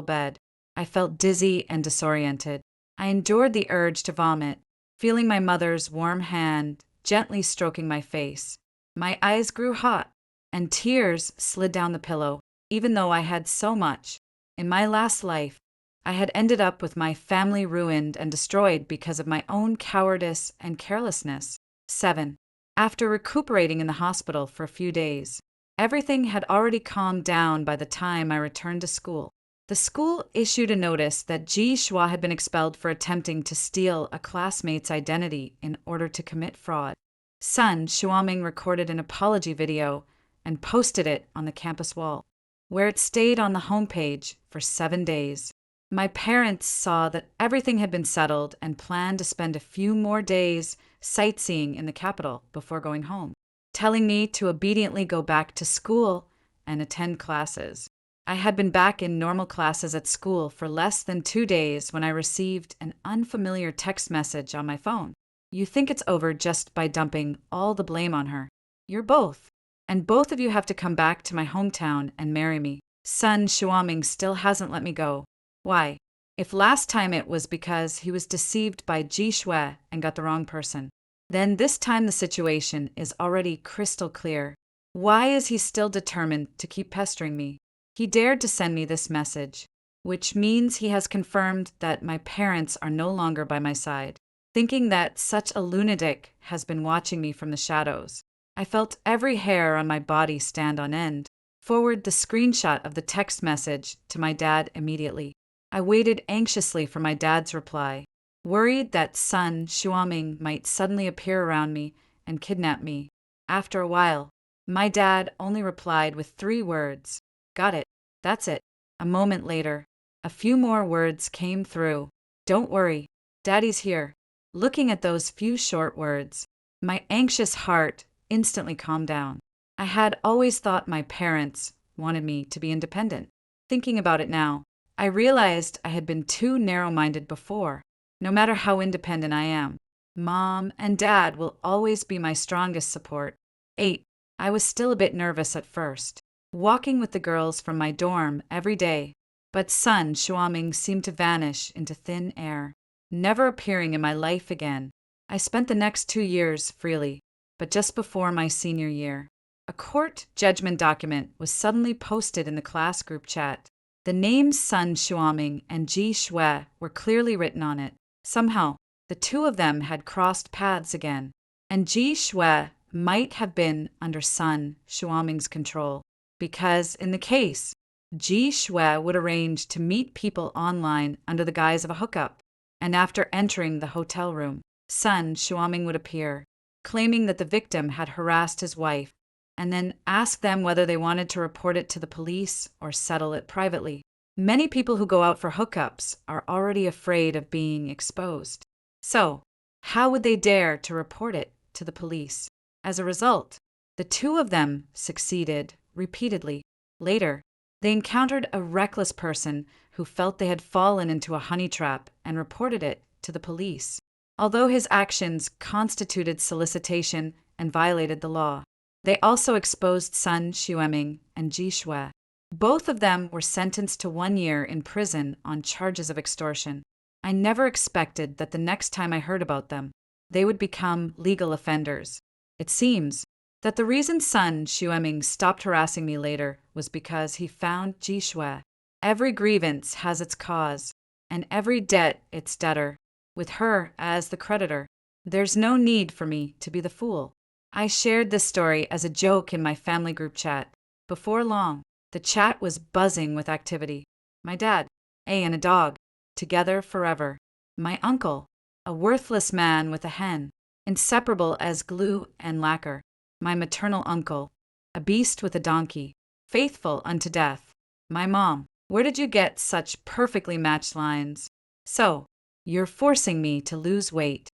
[SPEAKER 1] bed, I felt dizzy and disoriented. I endured the urge to vomit, feeling my mother's warm hand gently stroking my face. My eyes grew hot, and tears slid down the pillow, even though I had so much. In my last life, I had ended up with my family ruined and destroyed because of my own cowardice and carelessness. 7. After recuperating in the hospital for a few days, everything had already calmed down by the time I returned to school. The school issued a notice that Ji Shua had been expelled for attempting to steal a classmate's identity in order to commit fraud. Sun Shuaming recorded an apology video and posted it on the campus wall, where it stayed on the homepage for 7 days. My parents saw that everything had been settled and planned to spend a few more days sightseeing in the capital before going home, telling me to obediently go back to school and attend classes. I had been back in normal classes at school for less than 2 days when I received an unfamiliar text message on my phone. You think it's over just by dumping all the blame on her. You're both. And both of you have to come back to my hometown and marry me. Sun Shuaming still hasn't let me go. Why? If last time it was because he was deceived by Ji Shue and got the wrong person, then this time the situation is already crystal clear. Why is he still determined to keep pestering me? He dared to send me this message, which means he has confirmed that my parents are no longer by my side. Thinking that such a lunatic has been watching me from the shadows, I felt every hair on my body stand on end. Forward the screenshot of the text message to my dad immediately. I waited anxiously for my dad's reply, worried that Sun Shuaming might suddenly appear around me and kidnap me. After a while, my dad only replied with 3 words. Got it. That's it. A moment later, a few more words came through. Don't worry. Daddy's here. Looking at those few short words, my anxious heart instantly calmed down. I had always thought my parents wanted me to be independent. Thinking about it now, I realized I had been too narrow-minded before. No matter how independent I am, Mom and Dad will always be my strongest support. 8. I was still a bit nervous at first, walking with the girls from my dorm every day, but Sun Shuaming seemed to vanish into thin air, never appearing in my life again. I spent the next 2 years freely, but just before my senior year, a court judgment document was suddenly posted in the class group chat. The names Sun Shuaming and Ji Shue were clearly written on it. Somehow, the two of them had crossed paths again, and Ji Shue might have been under Sun Shuaming's control, because in the case, Ji Shue would arrange to meet people online under the guise of a hookup, and after entering the hotel room, Sun Shuaming would appear, claiming that the victim had harassed his wife, and then ask them whether they wanted to report it to the police or settle it privately. Many people who go out for hookups are already afraid of being exposed. So, how would they dare to report it to the police? As a result, the two of them succeeded repeatedly. Later, they encountered a reckless person who felt they had fallen into a honey trap and reported it to the police, although his actions constituted solicitation and violated the law. They also exposed Sun Shuaming and Ji Shue. Both of them were sentenced to 1 year in prison on charges of extortion. I never expected that the next time I heard about them, they would become legal offenders. It seems that the reason Sun Shuaming stopped harassing me later was because he found Ji Shue. Every grievance has its cause, and every debt its debtor, with her as the creditor. There's no need for me to be the fool. I shared this story as a joke in my family group chat. Before long, the chat was buzzing with activity. My dad, and a dog, together forever. My uncle, a worthless man with a hen, inseparable as glue and lacquer. My maternal uncle, a beast with a donkey, faithful unto death. My mom, where did you get such perfectly matched lines? So, you're forcing me to lose weight.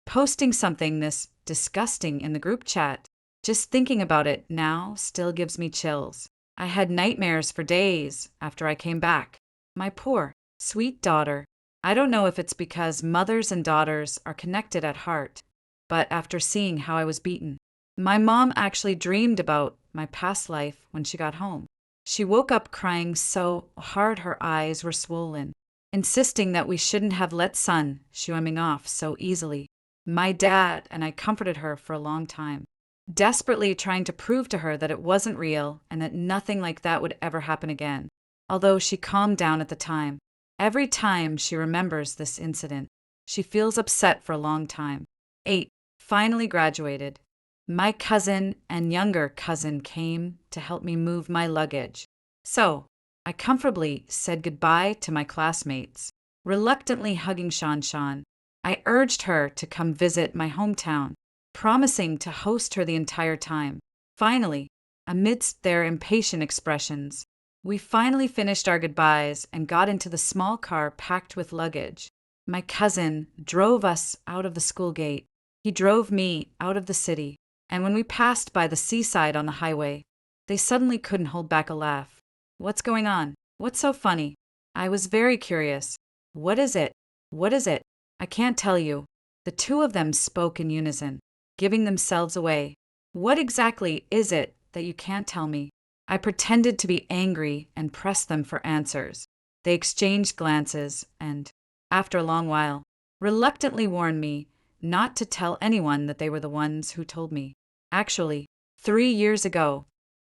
[SPEAKER 1] Posting something this disgusting in the group chat. Just thinking about it now still gives me chills. I had nightmares for days after I came back. My poor, sweet daughter. I don't know if it's because mothers and daughters are connected at heart, but after seeing how I was beaten, my mom actually dreamed about my past life when she got home. She woke up crying so hard her eyes were swollen, insisting that we shouldn't have let Sun swimming off so easily. My dad and I comforted her for a long time, desperately trying to prove to her that it wasn't real and that nothing like that would ever happen again. Although she calmed down at the time, every time she remembers this incident, she feels upset for a long time. 8. Finally graduated. My cousin and younger cousin came to help me move my luggage. So, I comfortably said goodbye to my classmates, reluctantly hugging Shan. I urged her to come visit my hometown, promising to host her the entire time. Finally, amidst their impatient expressions, we finally finished our goodbyes and got into the small car packed with luggage. My cousin drove us out of the school gate. He drove me out of the city, and when we passed by the seaside on the highway, they suddenly couldn't hold back a laugh. What's going on? What's so funny? I was very curious. What is it? What is it? I can't tell you. The two of them spoke in unison, giving themselves away. What exactly is it that you can't tell me? I pretended to be angry and pressed them for answers. They exchanged glances and, after a long while, reluctantly warned me not to tell anyone that they were the ones who told me. Actually, 3 years ago,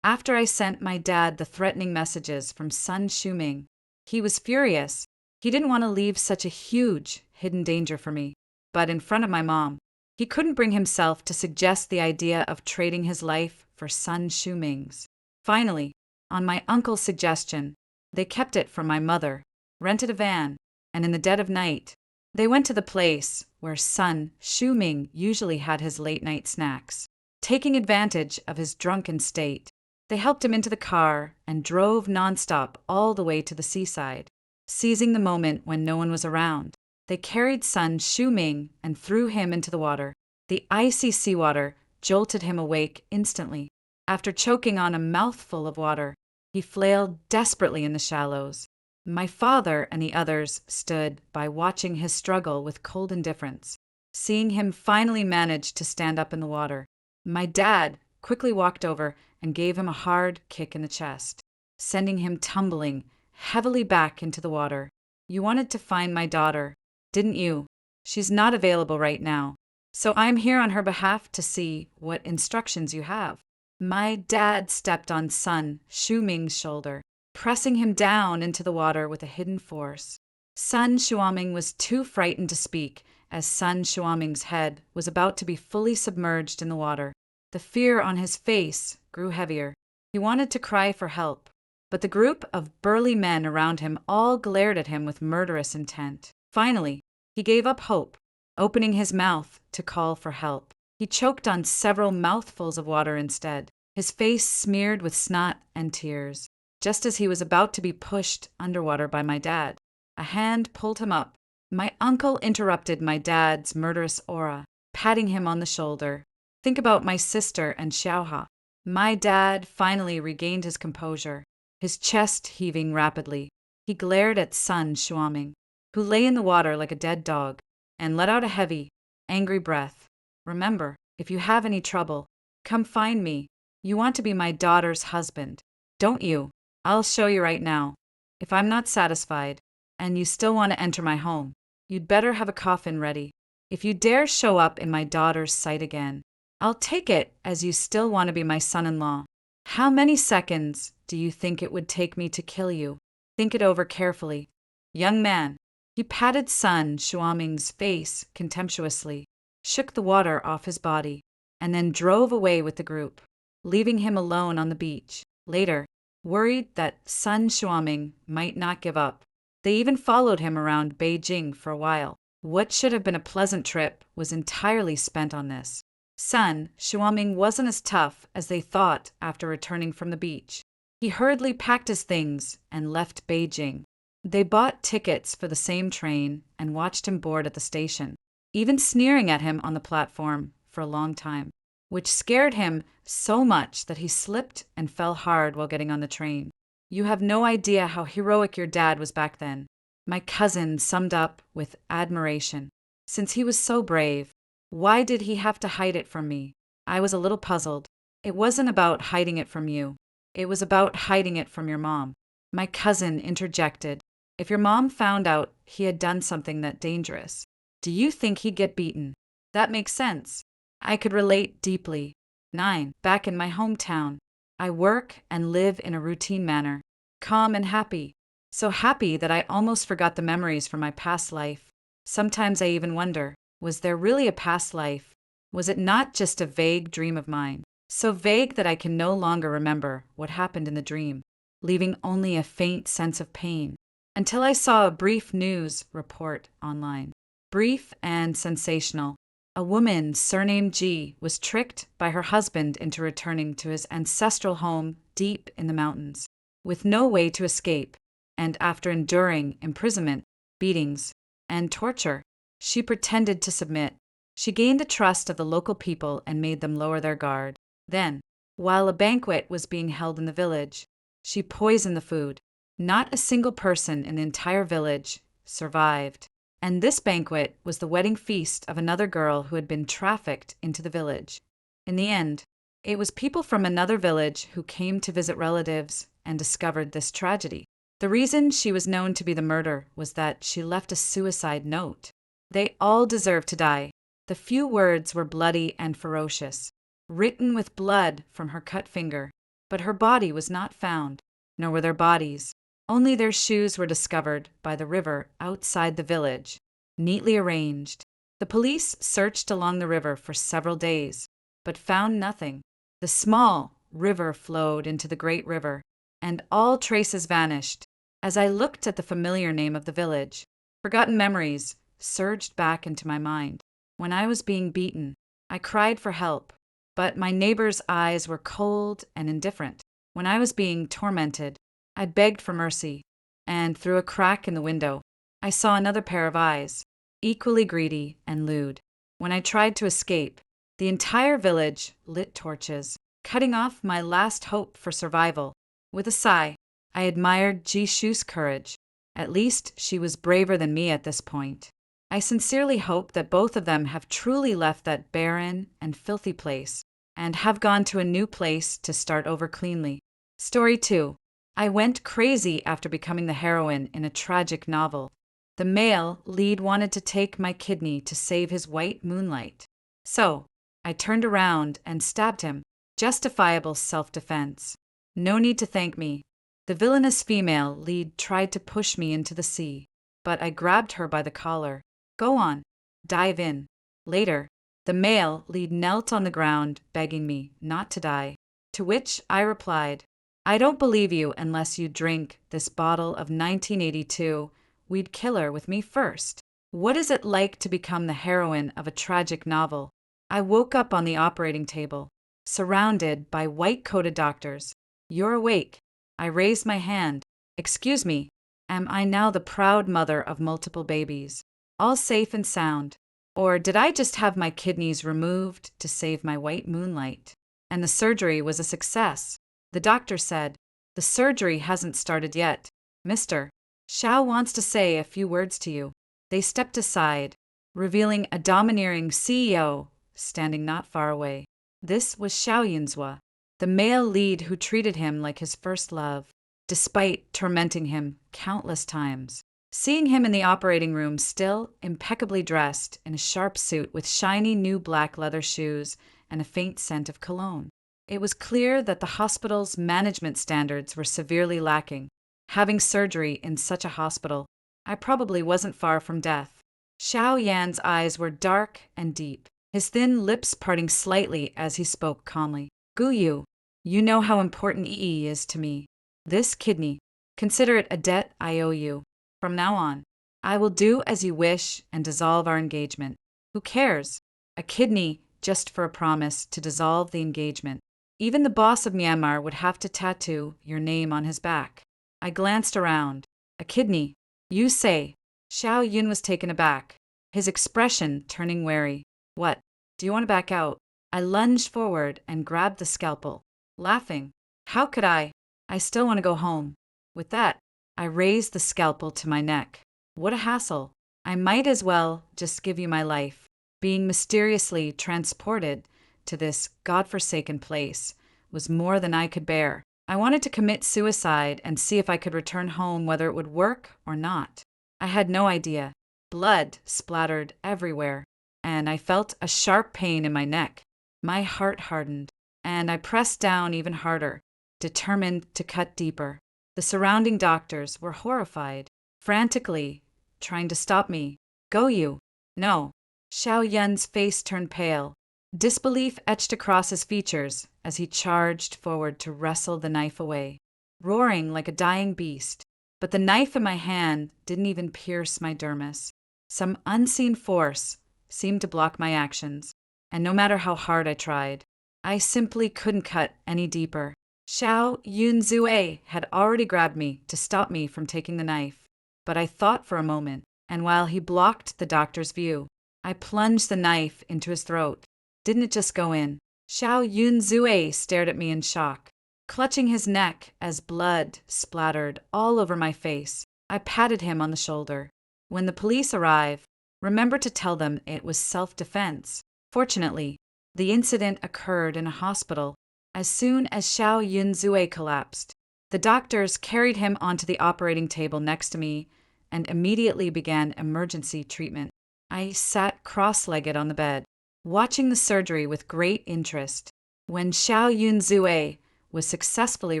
[SPEAKER 1] after I sent my dad the threatening messages from Sun Shuming, he was furious. He didn't want to leave such a huge, hidden danger for me. But in front of my mom, he couldn't bring himself to suggest the idea of trading his life for Sun Shuming's. Finally, on my uncle's suggestion, they kept it from my mother, rented a van, and in the dead of night, they went to the place where Sun Shuming usually had his late-night snacks. Taking advantage of his drunken state, they helped him into the car and drove nonstop all the way to the seaside. Seizing the moment when no one was around, they carried Sun Shuming and threw him into the water. The icy seawater jolted him awake instantly. After choking on a mouthful of water, he flailed desperately in the shallows. My father and the others stood by watching his struggle with cold indifference. Seeing him finally manage to stand up in the water, my dad quickly walked over and gave him a hard kick in the chest, sending him tumbling heavily back into the water. You wanted to find my daughter, didn't you? She's not available right now, so I'm here on her behalf to see what instructions you have. My dad stepped on Sun Shuming's shoulder, pressing him down into the water with a hidden force. Sun Shuming was too frightened to speak as Sun Shuming's head was about to be fully submerged in the water. The fear on his face grew heavier. He wanted to cry for help, but the group of burly men around him all glared at him with murderous intent. Finally, he gave up hope, opening his mouth to call for help. He choked on several mouthfuls of water instead, his face smeared with snot and tears. Just as he was about to be pushed underwater by my dad, a hand pulled him up. My uncle interrupted my dad's murderous aura, patting him on the shoulder. Think about my sister and Xiaoha. My dad finally regained his composure, his chest heaving rapidly. He glared at Sun Shuming, who lay in the water like a dead dog, and let out a heavy, angry breath. Remember, if you have any trouble, come find me. You want to be my daughter's husband, don't you? I'll show you right now. If I'm not satisfied, and you still want to enter my home, you'd better have a coffin ready. If you dare show up in my daughter's sight again, I'll take it as you still want to be my son-in-law. How many seconds do you think it would take me to kill you? Think it over carefully. Young man, he patted Sun Shuming's face contemptuously, shook the water off his body, and then drove away with the group, leaving him alone on the beach. Later, worried that Sun Shuming might not give up, they even followed him around Beijing for a while. What should have been a pleasant trip was entirely spent on this. Sun Shuming wasn't as tough as they thought after returning from the beach. He hurriedly packed his things and left Beijing. They bought tickets for the same train and watched him board at the station, even sneering at him on the platform for a long time, which scared him so much that he slipped and fell hard while getting on the train. You have no idea how heroic your dad was back then. My cousin summed up with admiration. Since he was so brave, why did he have to hide it from me? I was a little puzzled. It wasn't about hiding it from you. It was about hiding it from your mom. My cousin interjected. If your mom found out he had done something that dangerous, do you think he'd get beaten? That makes sense. I could relate deeply. 9. Back in my hometown. I work and live in a routine manner. Calm and happy. So happy that I almost forgot the memories from my past life. Sometimes I even wonder, was there really a past life? Was it not just a vague dream of mine? So vague that I can no longer remember what happened in the dream, leaving only a faint sense of pain. Until I saw a brief news report online. Brief and sensational. A woman surnamed G was tricked by her husband into returning to his ancestral home deep in the mountains, with no way to escape, and after enduring imprisonment, beatings, and torture, she pretended to submit. She gained the trust of the local people and made them lower their guard. Then, while a banquet was being held in the village, she poisoned the food. Not a single person in the entire village survived. And this banquet was the wedding feast of another girl who had been trafficked into the village. In the end, it was people from another village who came to visit relatives and discovered this tragedy. The reason she was known to be the murderer was that she left a suicide note. They all deserved to die. The few words were bloody and ferocious, written with blood from her cut finger. But her body was not found, nor were their bodies. Only their shoes were discovered by the river outside the village, neatly arranged. The police searched along the river for several days, but found nothing. The small river flowed into the great river, and all traces vanished. As I looked at the familiar name of the village, forgotten memories surged back into my mind. When I was being beaten, I cried for help, but my neighbor's eyes were cold and indifferent. When I was being tormented, I begged for mercy, and through a crack in the window, I saw another pair of eyes, equally greedy and lewd. When I tried to escape, the entire village lit torches, cutting off my last hope for survival. With a sigh, I admired Jishu's courage. At least she was braver than me at this point. I sincerely hope that both of them have truly left that barren and filthy place, and have gone to a new place to start over cleanly. Story 2. I went crazy after becoming the heroine in a tragic novel. The male lead wanted to take my kidney to save his white moonlight. So, I turned around and stabbed him. Justifiable self-defense. No need to thank me. The villainous female lead tried to push me into the sea, but I grabbed her by the collar. Go on. Dive in. Later, the male lead knelt on the ground begging me not to die, to which I replied, I don't believe you unless you drink this bottle of 1982 Weed Killer with me first. What is it like to become the heroine of a tragic novel? I woke up on the operating table, surrounded by white-coated doctors. You're awake. I raised my hand. Excuse me, am I now the proud mother of multiple babies, all safe and sound? Or did I just have my kidneys removed to save my white moonlight? And the surgery was a success. The doctor said, the surgery hasn't started yet. Mister, Xiao wants to say a few words to you. They stepped aside, revealing a domineering CEO standing not far away. This was Xiao Yinzhua, the male lead who treated him like his first love, despite tormenting him countless times. Seeing him in the operating room still impeccably dressed in a sharp suit with shiny new black leather shoes and a faint scent of cologne, it was clear that the hospital's management standards were severely lacking. Having surgery in such a hospital, I probably wasn't far from death. Xiao Yan's eyes were dark and deep, his thin lips parting slightly as he spoke calmly. Gu Yu, you know how important Yi is to me. This kidney, consider it a debt I owe you. From now on, I will do as you wish and dissolve our engagement. Who cares? A kidney just for a promise to dissolve the engagement. Even the boss of Myanmar would have to tattoo your name on his back. I glanced around. A kidney, you say? Xiao Yun was taken aback, his expression turning wary. What? Do you want to back out? I lunged forward and grabbed the scalpel, laughing. How could I? I still want to go home. With that, I raised the scalpel to my neck. What a hassle. I might as well just give you my life. Being mysteriously transported to this godforsaken place was more than I could bear. I wanted to commit suicide and see if I could return home whether it would work or not. I had no idea. Blood splattered everywhere, and I felt a sharp pain in my neck. My heart hardened, and I pressed down even harder, determined to cut deeper. The surrounding doctors were horrified, frantically trying to stop me. Go you. No. Xiao Yun's face turned pale. Disbelief etched across his features as he charged forward to wrestle the knife away, roaring like a dying beast. But the knife in my hand didn't even pierce my dermis. Some unseen force seemed to block my actions, and no matter how hard I tried, I simply couldn't cut any deeper. Xiao Yunzue had already grabbed me to stop me from taking the knife, but I thought for a moment, and while he blocked the doctor's view, I plunged the knife into his throat. Didn't it just go in? Xiao Yunzue stared at me in shock, clutching his neck as blood splattered all over my face. I patted him on the shoulder. When the police arrive, remember to tell them it was self-defense. Fortunately, the incident occurred in a hospital. As soon as Xiao Yunzue collapsed, the doctors carried him onto the operating table next to me and immediately began emergency treatment. I sat cross-legged on the bed, watching the surgery with great interest. When Xiao Yunzue was successfully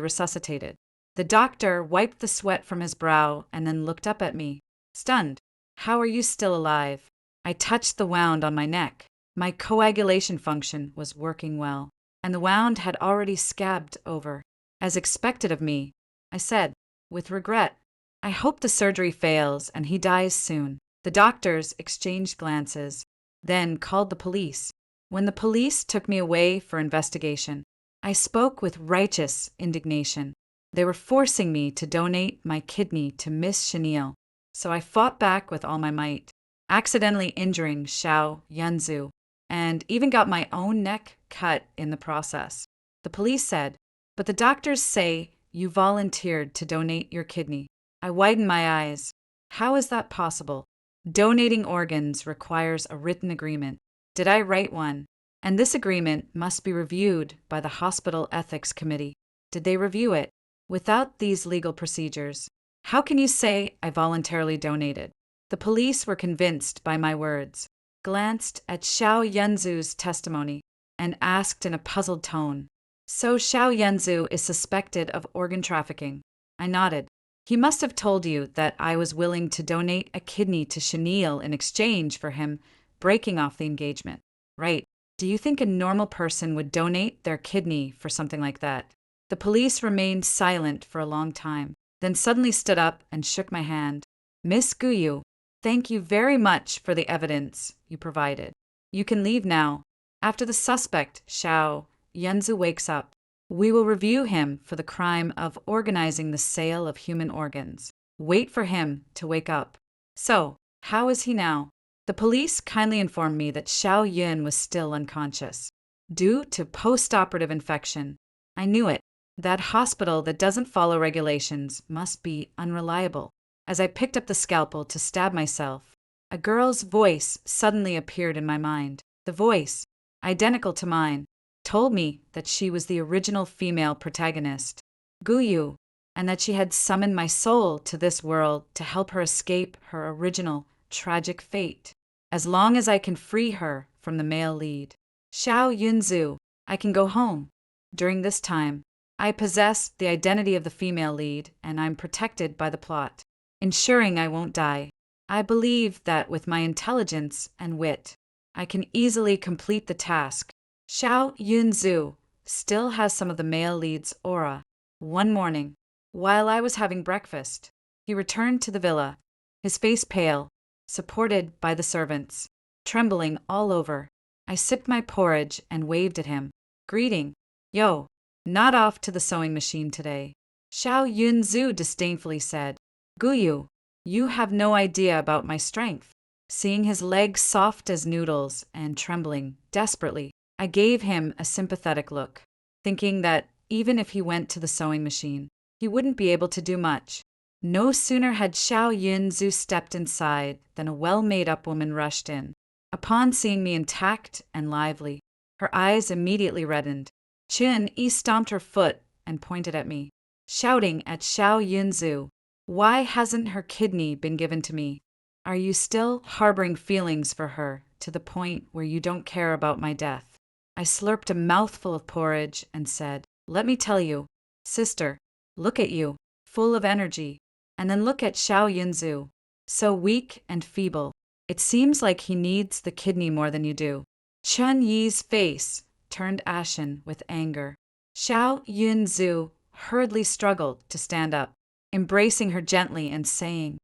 [SPEAKER 1] resuscitated, the doctor wiped the sweat from his brow and then looked up at me, stunned. How are you still alive? I touched the wound on my neck. My coagulation function was working well, and the wound had already scabbed over. As expected of me, I said, with regret, I hope the surgery fails and he dies soon. The doctors exchanged glances, then called the police. When the police took me away for investigation, I spoke with righteous indignation. They were forcing me to donate my kidney to Miss Chenille, so I fought back with all my might, accidentally injuring Xiao Yunzu, and even got my own neck cut in the process. The police said, but the doctors say you volunteered to donate your kidney. I widened my eyes. How is that possible? Donating organs requires a written agreement. Did I write one? And this agreement must be reviewed by the Hospital Ethics Committee. Did they review it? Without these legal procedures, how can you say I voluntarily donated? The police were convinced by my words, glanced at Xiao Yunzu's testimony, and asked in a puzzled tone, so Xiao Yunzu is suspected of organ trafficking. I nodded. He must have told you that I was willing to donate a kidney to Chenille in exchange for him breaking off the engagement. Right. Do you think a normal person would donate their kidney for something like that? The police remained silent for a long time, then suddenly stood up and shook my hand. Miss Guyu, thank you very much for the evidence you provided. You can leave now. After the suspect, Xiao Yunzu, wakes up, we will review him for the crime of organizing the sale of human organs. Wait for him to wake up. So, how is he now? The police kindly informed me that Xiao Yun was still unconscious, due to post-operative infection. I knew it. That hospital that doesn't follow regulations must be unreliable. As I picked up the scalpel to stab myself, a girl's voice suddenly appeared in my mind. The voice, identical to mine, told me that she was the original female protagonist, Guyu, and that she had summoned my soul to this world to help her escape her original tragic fate. As long as I can free her from the male lead, Xiao Yunzu, I can go home. During this time, I possess the identity of the female lead, and I'm protected by the plot, ensuring I won't die. I believe that with my intelligence and wit, I can easily complete the task. Xiao Yunzu still has some of the male lead's aura. One morning, while I was having breakfast, he returned to the villa, his face pale, supported by the servants, trembling all over. I sipped my porridge and waved at him, greeting, Yo, not off to the sewing machine today. Xiao Yunzu disdainfully said, Guyu, you have no idea about my strength. Seeing his legs soft as noodles and trembling desperately, I gave him a sympathetic look, thinking that even if he went to the sewing machine, he wouldn't be able to do much. No sooner had Xiao Yunzu stepped inside than a well-made-up woman rushed in. Upon seeing me intact and lively, her eyes immediately reddened. Qin Yi stomped her foot and pointed at me, shouting at Xiao Yunzu, "Why hasn't her kidney been given to me? Are you still harboring feelings for her to the point where you don't care about my death?" I slurped a mouthful of porridge and said, "Let me tell you, sister, look at you, full of energy, and then look at Xiao Yunzu, so weak and feeble. It seems like he needs the kidney more than you do." Chen Yi's face turned ashen with anger. Xiao Yunzu hurriedly struggled to stand up, embracing her gently and saying,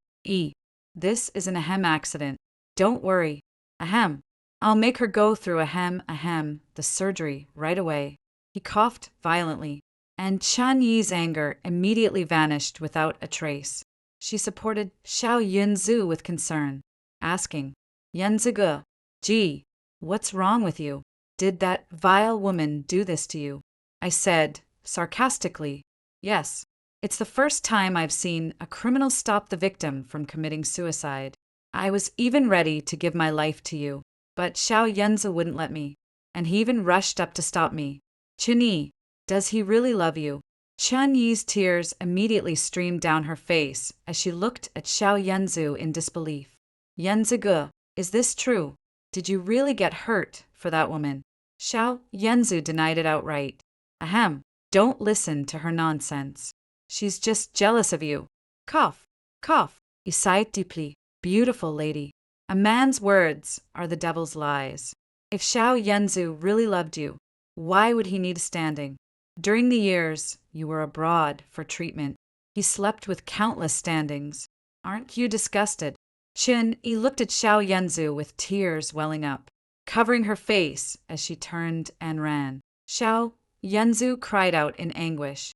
[SPEAKER 1] "This is an ahem accident. Don't worry. Ahem. I'll make her go through the surgery right away." He coughed violently, and Chen Yi's anger immediately vanished without a trace. She supported Xiao Yunzu with concern, asking, "Yunzige, gee, what's wrong with you? Did that vile woman do this to you?" I said, sarcastically, "Yes. It's the first time I've seen a criminal stop the victim from committing suicide. I was even ready to give my life to you, but Xiao Yunzi wouldn't let me, and he even rushed up to stop me. Chen Yi, does he really love you?" Chen Yi's tears immediately streamed down her face as she looked at Xiao Yunzu in disbelief. "Yunzige, is this true? Did you really get hurt for that woman?" Xiao Yunzu denied it outright. "Ahem, don't listen to her nonsense. She's just jealous of you. Cough, cough." He sighed deeply. "Beautiful lady. A man's words are the devil's lies. If Xiao Yunzu really loved you, why would he need a standing? During the years you were abroad for treatment, he slept with countless standings. Aren't you disgusted?" Qin Yi looked at Xiao Yunzu with tears welling up, covering her face as she turned and ran. Xiao Yunzu cried out in anguish,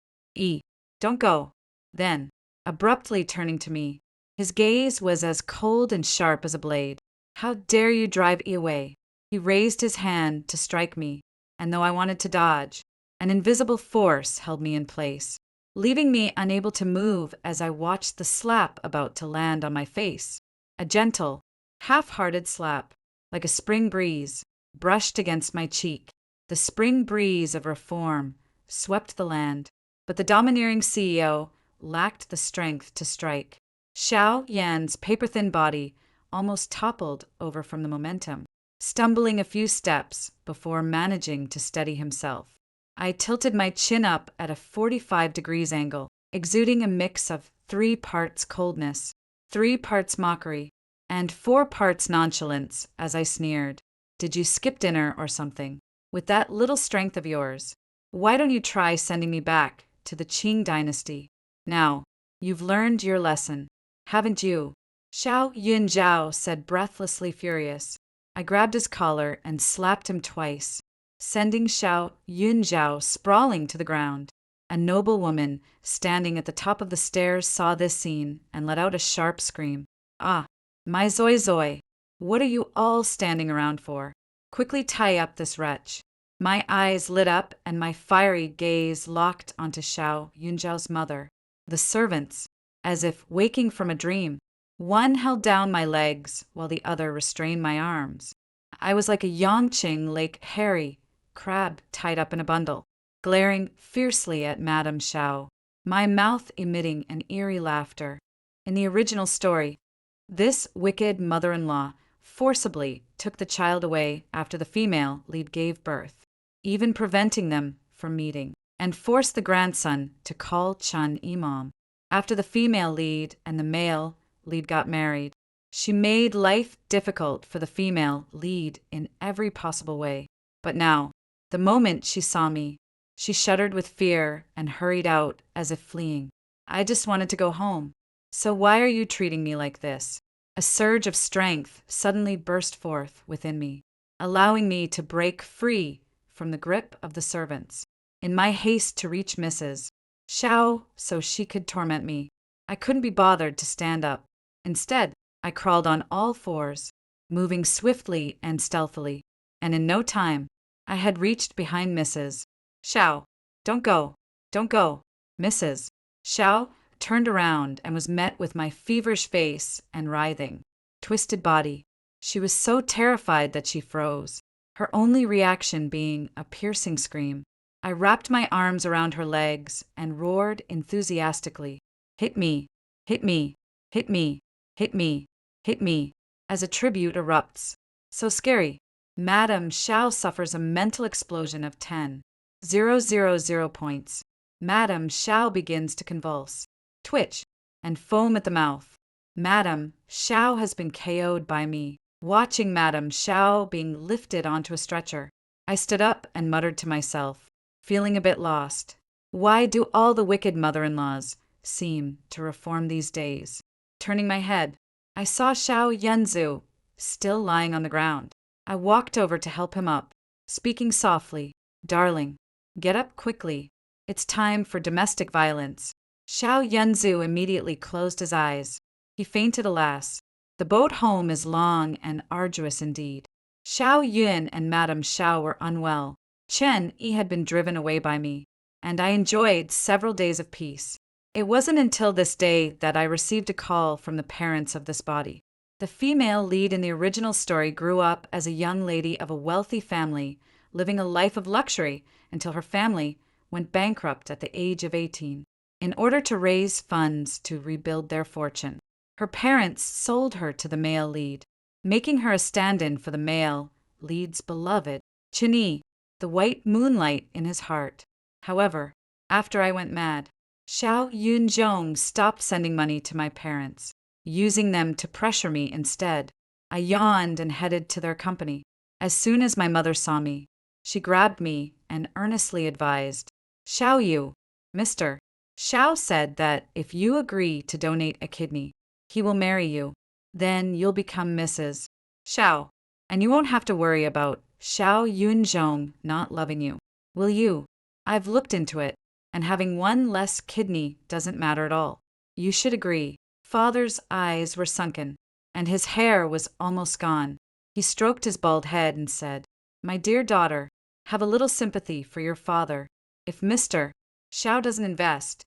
[SPEAKER 1] "Don't go." Then, abruptly turning to me, his gaze was as cold and sharp as a blade. "How dare you drive E away?" He raised his hand to strike me, and though I wanted to dodge, an invisible force held me in place, leaving me unable to move as I watched the slap about to land on my face. A gentle, half-hearted slap, like a spring breeze, brushed against my cheek. The spring breeze of reform swept the land, but the domineering CEO lacked the strength to strike. Xiao Yan's paper-thin body almost toppled over from the momentum, stumbling a few steps before managing to steady himself. I tilted my chin up at a 45 degrees angle, exuding a mix of 3 parts coldness, 3 parts mockery, and 4 parts nonchalance as I sneered, "Did you skip dinner or something? With that little strength of yours, why don't you try sending me back to the Qing dynasty? Now, you've learned your lesson, haven't you?" Xiao Yunzhao said, breathlessly furious. I grabbed his collar and slapped him twice, sending Xiao Yunzhao sprawling to the ground. A noble woman standing at the top of the stairs saw this scene and let out a sharp scream. "Ah, my Zoi Zoi, what are you all standing around for? Quickly tie up this wretch." My eyes lit up and my fiery gaze locked onto Xiao Yunzhao's mother. The servants, as if waking from a dream, one held down my legs while the other restrained my arms. I was like a Yongqing Lake Harry crab tied up in a bundle, glaring fiercely at Madame Xiao, my mouth emitting an eerie laughter. In the original story, this wicked mother-in-law forcibly took the child away after the female lead gave birth, even preventing them from meeting, and forced the grandson to call Chan Imam. After the female lead and the male lead got married, she made life difficult for the female lead in every possible way. But now, the moment she saw me, she shuddered with fear and hurried out as if fleeing. I just wanted to go home. "So why are you treating me like this?" A surge of strength suddenly burst forth within me, allowing me to break free from the grip of the servants. In my haste to reach Mrs. Xiao so she could torment me, I couldn't be bothered to stand up. Instead, I crawled on all fours, moving swiftly and stealthily, and in no time, I had reached behind Mrs. Xiao. Don't go, Mrs. Xiao turned around and was met with my feverish face and writhing, twisted body. She was so terrified that she froze, her only reaction being a piercing scream. I wrapped my arms around her legs and roared enthusiastically, "Hit me! Hit me! Hit me! Hit me! Hit me!" as a tribute erupts. So scary. Madame Xiao suffers a mental explosion of 10,000 points. Madame Xiao begins to convulse, twitch, and foam at the mouth. Madame Xiao has been KO'd by me. Watching Madame Xiao being lifted onto a stretcher, I stood up and muttered to myself, feeling a bit lost. Why do all the wicked mother-in-laws seem to reform these days? Turning my head, I saw Xiao Yanzu still lying on the ground. I walked over to help him up, speaking softly, "Darling, get up quickly. It's time for domestic violence." Xiao Yanzu immediately closed his eyes. He fainted, alas. The boat home is long and arduous indeed. Xiao Yun and Madame Xiao were unwell. Chen Yi had been driven away by me, and I enjoyed several days of peace. It wasn't until this day that I received a call from the parents of this body. The female lead in the original story grew up as a young lady of a wealthy family, living a life of luxury until her family went bankrupt at the age of 18. In order to raise funds to rebuild their fortune, her parents sold her to the male lead, making her a stand-in for the male lead's beloved, Chinyi, the white moonlight in his heart. However, after I went mad, Xiao Yunzhong stopped sending money to my parents, using them to pressure me instead. I yawned and headed to their company. As soon as my mother saw me, she grabbed me and earnestly advised, "Xiao Yu, Mr. Xiao said that if you agree to donate a kidney, he will marry you. Then you'll become Mrs. Xiao, and you won't have to worry about Xiao Yunzhong not loving you. Will you? I've looked into it, and having one less kidney doesn't matter at all. You should agree." Father's eyes were sunken, and his hair was almost gone. He stroked his bald head and said, "My dear daughter, have a little sympathy for your father. If Mr. Xiao doesn't invest,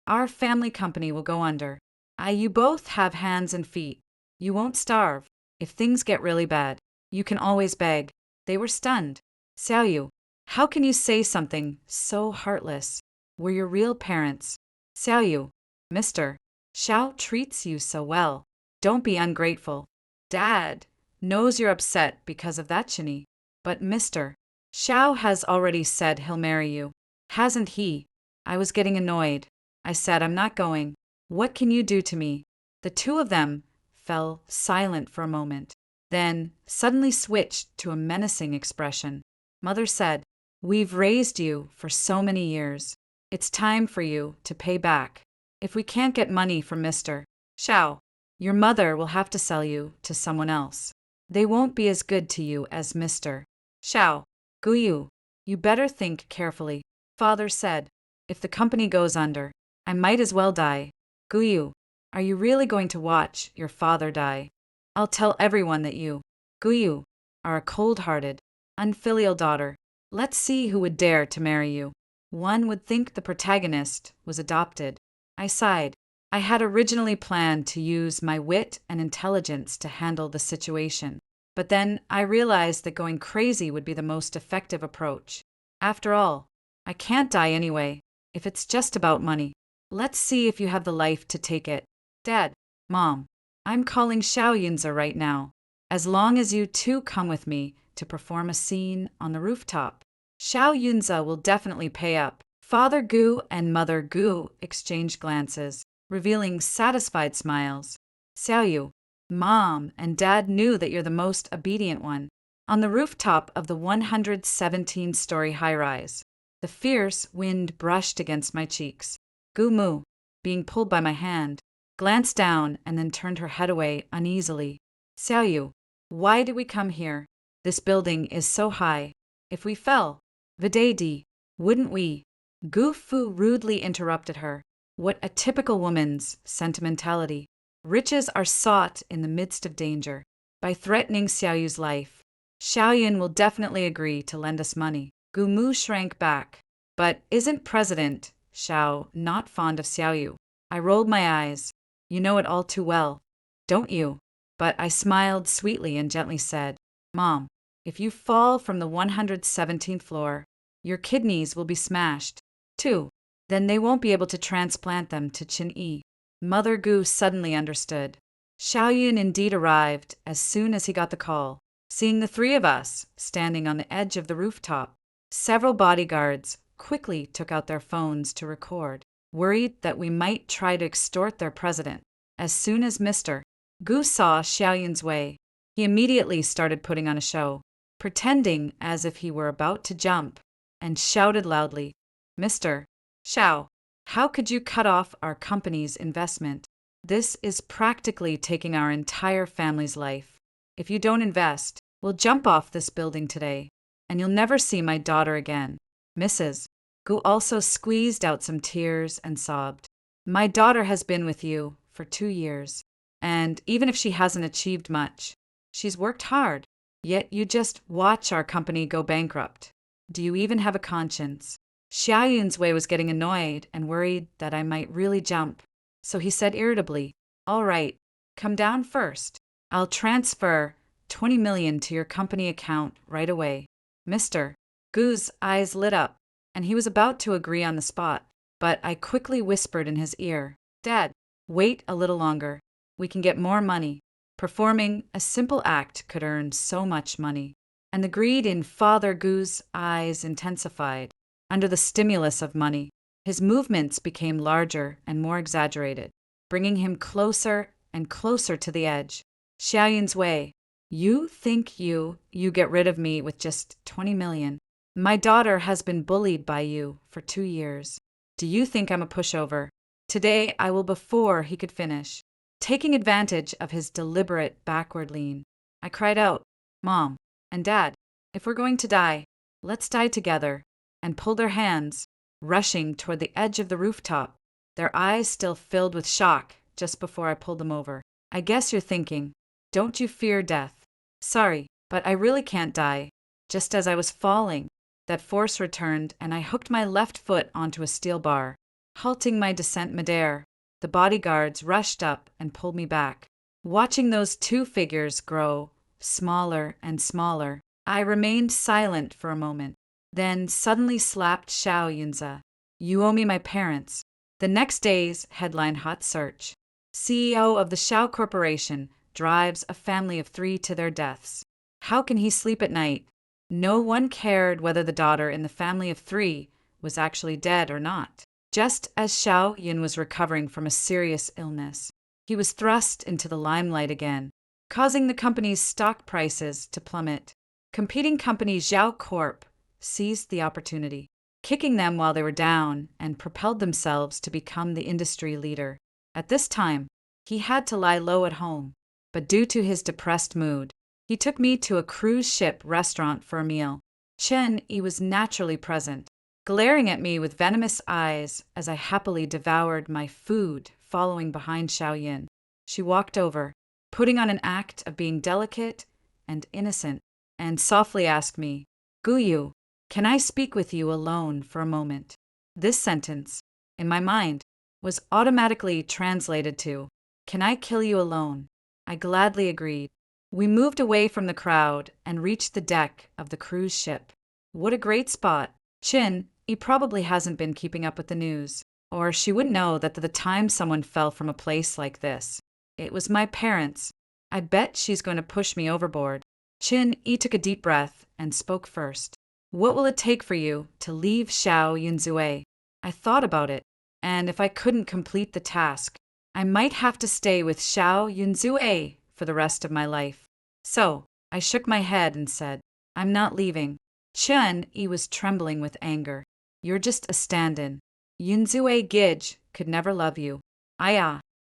[SPEAKER 1] our family company will go under. You both have hands and feet. You won't starve. If things get really bad, you can always beg." They were stunned. "Xiaoyu, how can you say something so heartless? We're your real parents. Xiaoyu, Mr. Xiao treats you so well. Don't be ungrateful. Dad knows you're upset because of that Chinny, but Mr. Xiao has already said he'll marry you. Hasn't he?" I was getting annoyed. I said, "I'm not going. What can you do to me?" The two of them fell silent for a moment, then suddenly switched to a menacing expression. Mother said, "We've raised you for so many years. It's time for you to pay back. If we can't get money from Mr. Xiao, your mother will have to sell you to someone else. They won't be as good to you as Mr. Xiao. Guyu, you better think carefully." Father said, "If the company goes under, I might as well die." Guyu, are you really going to watch your father die? I'll tell everyone that you, Guyu, are a cold-hearted, unfilial daughter. Let's see who would dare to marry you. One would think the protagonist was adopted. I sighed. I had originally planned to use my wit and intelligence to handle the situation, but then I realized that going crazy would be the most effective approach. After all, I can't die anyway, if it's just about money. Let's see if you have the life to take it. Dad, Mom, I'm calling Xiao Yunza right now. As long as you two come with me to perform a scene on the rooftop, Xiao Yunza will definitely pay up." Father Gu and Mother Gu exchanged glances, revealing satisfied smiles. "Xiaoyu, Mom and Dad knew that you're the most obedient one." On the rooftop of the 117-story high-rise, the fierce wind brushed against my cheeks. Gu Mu, being pulled by my hand, glanced down and then turned her head away uneasily. "Xiaoyu, why did we come here? This building is so high. If we fell, Vidadi, wouldn't we?" Gu Fu rudely interrupted her. What a typical woman's sentimentality. Riches are sought in the midst of danger. By threatening Xiaoyu's life, Xiaoyun will definitely agree to lend us money. Gu Mu shrank back. "But isn't President Xiao, not fond of Xiaoyu. I rolled my eyes. You know it all too well, don't you? But I smiled sweetly and gently said, Mom, if you fall from the 117th floor, your kidneys will be smashed, too. Then they won't be able to transplant them to Qin-Yi. Mother Gu suddenly understood. Xiaoyun indeed arrived as soon as he got the call. Seeing the three of us standing on the edge of the rooftop, several bodyguards quickly took out their phones to record, worried that we might try to extort their president. As soon as Mr. Gu saw Xiaoyun's way, he immediately started putting on a show, pretending as if he were about to jump, and shouted loudly, Mr. Xiao, how could you cut off our company's investment? This is practically taking our entire family's life. If you don't invest, we'll jump off this building today, and you'll never see my daughter again. Mrs. Gu also squeezed out some tears and sobbed. My daughter has been with you for 2 years, and even if she hasn't achieved much, she's worked hard. Yet you just watch our company go bankrupt. Do you even have a conscience? Xiaoyun's Wei was getting annoyed and worried that I might really jump, so he said irritably, All right, come down first. I'll transfer 20 million to your company account right away. Mr. Gu's eyes lit up, and he was about to agree on the spot, but I quickly whispered in his ear, Dad, wait a little longer. We can get more money. Performing a simple act could earn so much money. And the greed in Father Gu's eyes intensified. Under the stimulus of money, his movements became larger and more exaggerated, bringing him closer and closer to the edge. Xiaoyun's Wei, you think you get rid of me with just 20 million. My daughter has been bullied by you for 2 years. Do you think I'm a pushover? Today I will before he could finish. Taking advantage of his deliberate backward lean, I cried out, Mom and Dad, if we're going to die, let's die together, and pulled their hands, rushing toward the edge of the rooftop, their eyes still filled with shock just before I pulled them over. I guess you're thinking, don't you fear death? Sorry, but I really can't die. Just as I was falling, that force returned and I hooked my left foot onto a steel bar, halting my descent midair. The bodyguards rushed up and pulled me back. Watching those two figures grow, smaller and smaller, I remained silent for a moment, then suddenly slapped Xiaoyunza. You owe me my parents. The next day's headline hot search. CEO of the Xiao Corporation drives a family of 3 to their deaths. How can he sleep at night? No one cared whether the daughter in the family of 3 was actually dead or not. Just as Xiaoyun was recovering from a serious illness, he was thrust into the limelight again, causing the company's stock prices to plummet. Competing company Xiao Corp seized the opportunity, kicking them while they were down, and propelled themselves to become the industry leader. At this time, he had to lie low at home, but due to his depressed mood, he took me to a cruise ship restaurant for a meal. Chen-Yi was naturally present, glaring at me with venomous eyes as I happily devoured my food following behind Xiaoyun. She walked over, putting on an act of being delicate and innocent, and softly asked me, Guyu, can I speak with you alone for a moment? This sentence, in my mind, was automatically translated to, Can I kill you alone? I gladly agreed. We moved away from the crowd and reached the deck of the cruise ship. What a great spot. He probably hasn't been keeping up with the news, or she wouldn't know that the time someone fell from a place like this. It was my parents. I bet she's going to push me overboard. Chen-Yi took a deep breath and spoke first. What will it take for you to leave Xiaoyunzue? I thought about it, and if I couldn't complete the task, I might have to stay with Xiaoyunzue for the rest of my life. So, I shook my head and said, I'm not leaving. Chen-Yi was trembling with anger. You're just a stand-in. Yunzue Gij could never love you.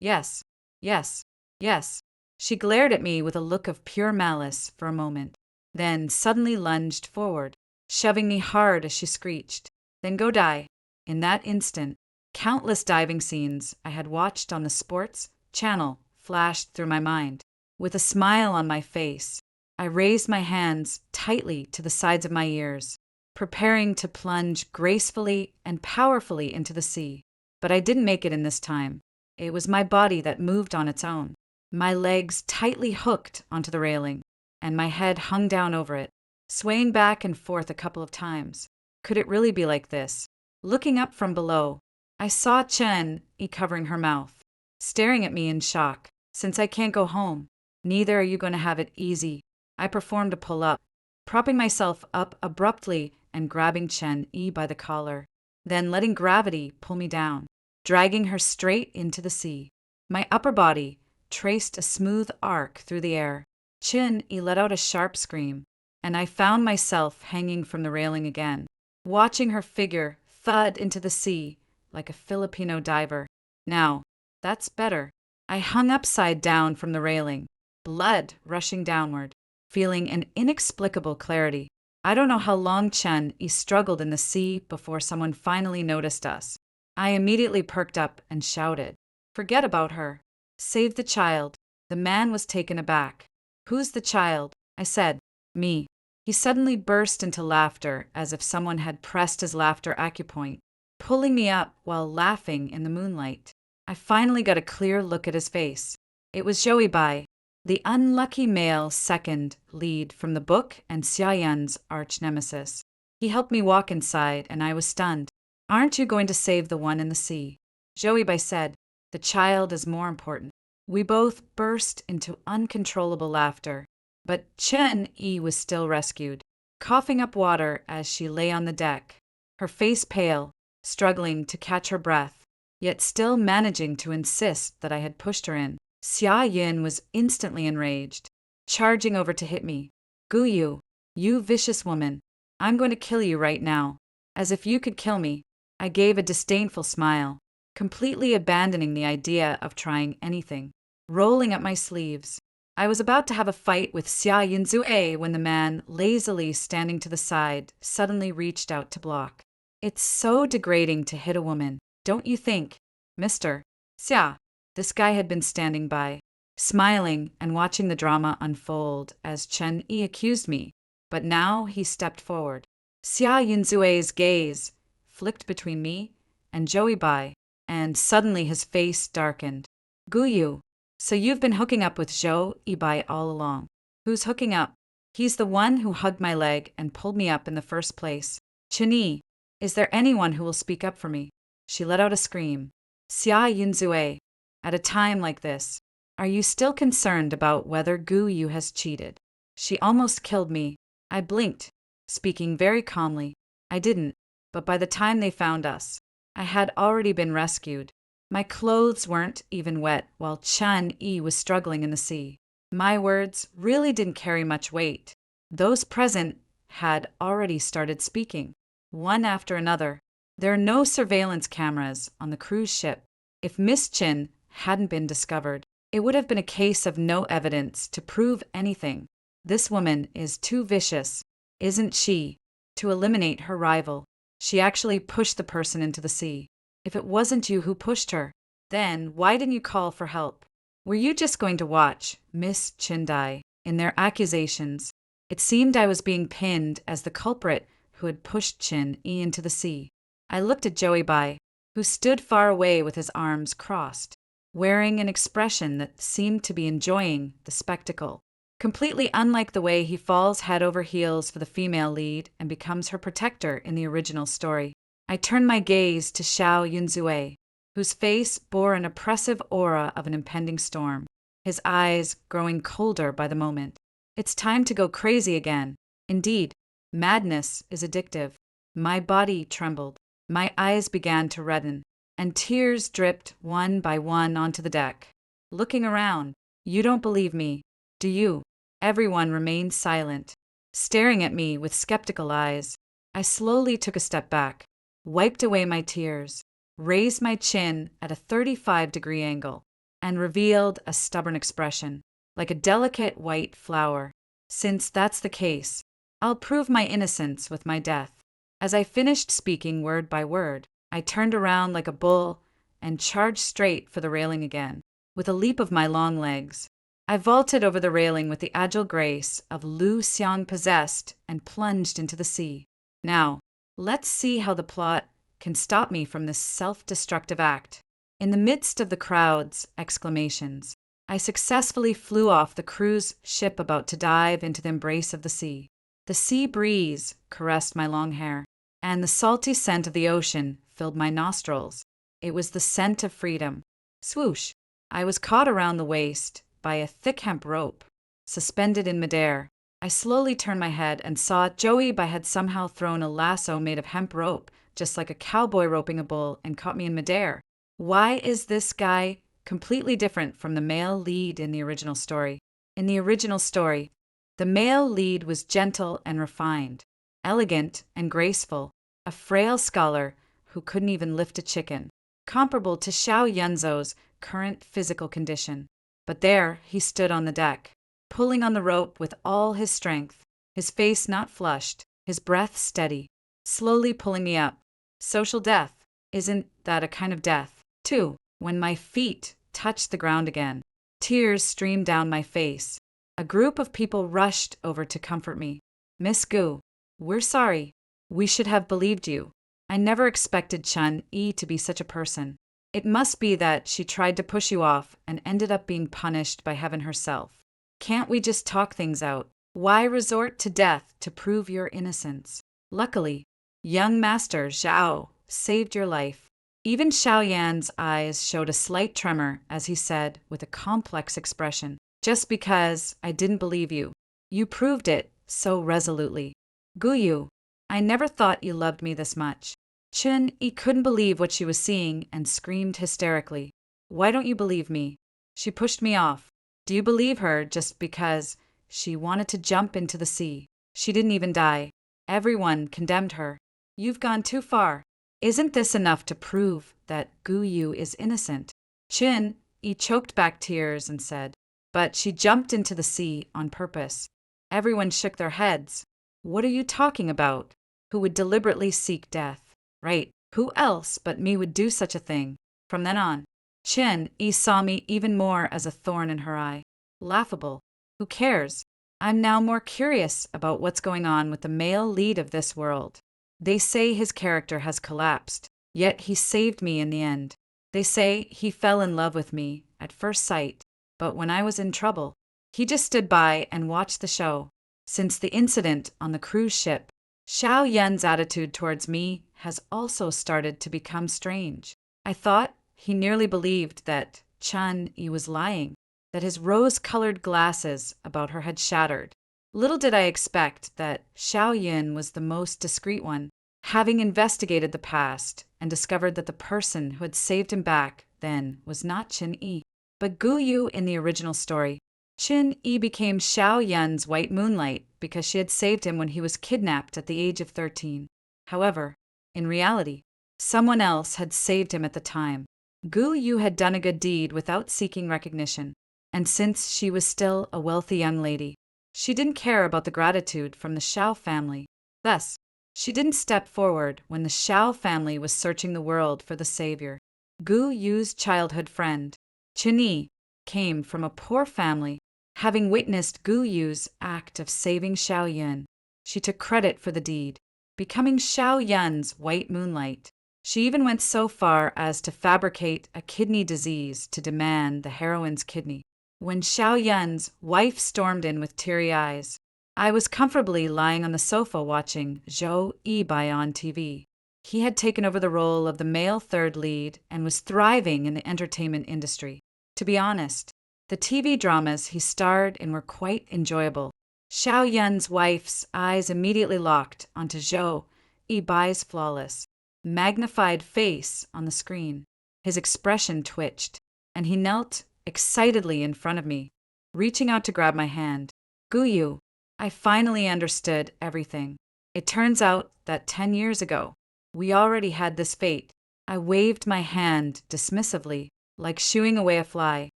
[SPEAKER 1] Yes, yes, yes. She glared at me with a look of pure malice for a moment, then suddenly lunged forward, shoving me hard as she screeched, Then go die. In that instant, countless diving scenes I had watched on the sports channel flashed through my mind. With a smile on my face, I raised my hands tightly to the sides of my ears. preparing to plunge gracefully and powerfully into the sea. But I didn't make it in this time. It was my body that moved on its own, my legs tightly hooked onto the railing, and my head hung down over it, swaying back and forth a couple of times. Could it really be like this? Looking up from below, I saw Chen-yi covering her mouth, staring at me in shock. Since I can't go home, neither are you going to have it easy. I performed a pull-up, propping myself up abruptly and grabbing Chen-yi by the collar, then letting gravity pull me down, dragging her straight into the sea. My upper body traced a smooth arc through the air. Chen-yi let out a sharp scream, and I found myself hanging from the railing again, watching her figure thud into the sea like a Filipino diver. Now, that's better. I hung upside down from the railing, blood rushing downward, feeling an inexplicable clarity. I don't know how long Chen-yi struggled in the sea before someone finally noticed us. I immediately perked up and shouted, "Forget about her. Save the child." The man was taken aback. "Who's the child?" I said. "Me." He suddenly burst into laughter as if someone had pressed his laughter acupoint, pulling me up while laughing in the moonlight. I finally got a clear look at his face. It was Joey Bai, the unlucky male second lead from the book and Xiaoyan's arch-nemesis. He helped me walk inside, and I was stunned. "Aren't you going to save the one in the sea?" Joey Bai said. "The child is more important." We both burst into uncontrollable laughter, but Chen-yi was still rescued, coughing up water as she lay on the deck, her face pale, struggling to catch her breath, yet still managing to insist that I had pushed her in. Xia Yin was instantly enraged, charging over to hit me. "Guyu, you vicious woman, I'm going to kill you right now." As if you could kill me. I gave a disdainful smile, completely abandoning the idea of trying anything, rolling up my sleeves. I was about to have a fight with Xia Yinzue when the man, lazily standing to the side, suddenly reached out to block. "It's so degrading to hit a woman, don't you think, Mr. Xia?" This guy had been standing by, smiling and watching the drama unfold as Chen-yi accused me, but now he stepped forward. Xia Yinzue's gaze flicked between me and Joey Bai, and suddenly his face darkened. "Guyu, so you've been hooking up with Joey Bai all along." "Who's hooking up?" "He's the one who hugged my leg and pulled me up in the first place." "Chen-yi, is there anyone who will speak up for me?" She let out a scream. "Xia Yinzue, at a time like this, are you still concerned about whether Guyu has cheated?" She almost killed me. I blinked, speaking very calmly. "I didn't, but by the time they found us, I had already been rescued. My clothes weren't even wet while Chen-yi was struggling in the sea." My words really didn't carry much weight. Those present had already started speaking, one after another. There are no surveillance cameras on the cruise ship. If Miss Chin hadn't been discovered, it would have been a case of no evidence to prove anything. This woman is too vicious, isn't she, to eliminate her rival. She actually pushed the person into the sea. If it wasn't you who pushed her, then why didn't you call for help? Were you just going to watch Miss Chindai in their accusations? It seemed I was being pinned as the culprit who had pushed Chin-yi into the sea. I looked at Joey Bai, who stood far away with his arms crossed, wearing an expression that seemed to be enjoying the spectacle, completely unlike the way he falls head over heels for the female lead and becomes her protector in the original story. I turned my gaze to Xiao Yunzue, whose face bore an oppressive aura of an impending storm, his eyes growing colder by the moment. It's time to go crazy again. Indeed, madness is addictive. My body trembled, my eyes began to redden, and tears dripped one by one onto the deck. Looking around, "You don't believe me, do you?" Everyone remained silent, staring at me with skeptical eyes. I slowly took a step back, wiped away my tears, raised my chin at a 35-degree angle, and revealed a stubborn expression, like a delicate white flower. "Since that's the case, I'll prove my innocence with my death." As I finished speaking word by word, I turned around like a bull and charged straight for the railing again. With a leap of my long legs, I vaulted over the railing with the agile grace of Lu Xiang possessed and plunged into the sea. Now, let's see how the plot can stop me from this self-destructive act. In the midst of the crowd's exclamations, I successfully flew off the cruise ship about to dive into the embrace of the sea. The sea breeze caressed my long hair, and the salty scent of the ocean filled my nostrils. It was the scent of freedom. Swoosh! I was caught around the waist by a thick hemp rope, suspended in midair. I slowly turned my head and saw Joey had somehow thrown a lasso made of hemp rope, just like a cowboy roping a bull, and caught me in midair. Why is this guy completely different from the male lead in the original story? In the original story, the male lead was gentle and refined, elegant and graceful, a frail scholar who couldn't even lift a chicken, comparable to Xiao Yunzo's current physical condition. But there he stood on the deck, pulling on the rope with all his strength, his face not flushed, his breath steady, slowly pulling me up. Social death. Isn't that a kind of death? 2. When my feet touched the ground again, tears streamed down my face. A group of people rushed over to comfort me. Miss Gu, we're sorry. We should have believed you. I never expected Chun-Yi to be such a person. It must be that she tried to push you off and ended up being punished by heaven herself. Can't we just talk things out? Why resort to death to prove your innocence? Luckily, young Master Zhao saved your life. Even Xiao Yan's eyes showed a slight tremor as he said, with a complex expression, "Just because I didn't believe you. You proved it so resolutely. Guyu, I never thought you loved me this much." Chun-Yi couldn't believe what she was seeing and screamed hysterically. "Why don't you believe me?" She pushed me off. "Do you believe her just because she wanted to jump into the sea? She didn't even die. Everyone condemned her. You've gone too far. Isn't this enough to prove that Guyu is innocent?" Chun-Yi choked back tears and said, "But she jumped into the sea on purpose." Everyone shook their heads. "What are you talking about? Who would deliberately seek death? Right, who else but me would do such a thing?" From then on, Chun-Yi saw me even more as a thorn in her eye. Laughable. Who cares? I'm now more curious about what's going on with the male lead of this world. They say his character has collapsed, yet he saved me in the end. They say he fell in love with me at first sight, but when I was in trouble, he just stood by and watched the show. Since the incident on the cruise ship, Xiao Yan's attitude towards me has also started to become strange. I thought he nearly believed that Chun-Yi was lying, that his rose-colored glasses about her had shattered. Little did I expect that Xiao Yan was the most discreet one, having investigated the past and discovered that the person who had saved him back then was not Chun-Yi, but Guyu in the original story. Chun-Yi became Xiao Yan's white moonlight because she had saved him when he was kidnapped at the age of 13. However, in reality, someone else had saved him at the time. Guyu had done a good deed without seeking recognition, and since she was still a wealthy young lady, she didn't care about the gratitude from the Xiao family. Thus, she didn't step forward when the Xiao family was searching the world for the savior. Guyu's childhood friend, Chun-Yi, came from a poor family. Having witnessed Guyu's act of saving Xiao Yan, she took credit for the deed, becoming Xiao Yan's white moonlight. She even went so far as to fabricate a kidney disease to demand the heroine's kidney. When Xiao Yan's wife stormed in with teary eyes, I was comfortably lying on the sofa watching Zhou Yibai on TV. He had taken over the role of the male third lead and was thriving in the entertainment industry. To be honest, the TV dramas he starred in were quite enjoyable. Xiao Yan's wife's eyes immediately locked onto Zhou Yibai's flawless, magnified face on the screen. His expression twitched, and he knelt excitedly in front of me, reaching out to grab my hand. "Guyu, I finally understood everything. It turns out that 10 years ago, we already had this fate." I waved my hand dismissively, like shooing away a fly.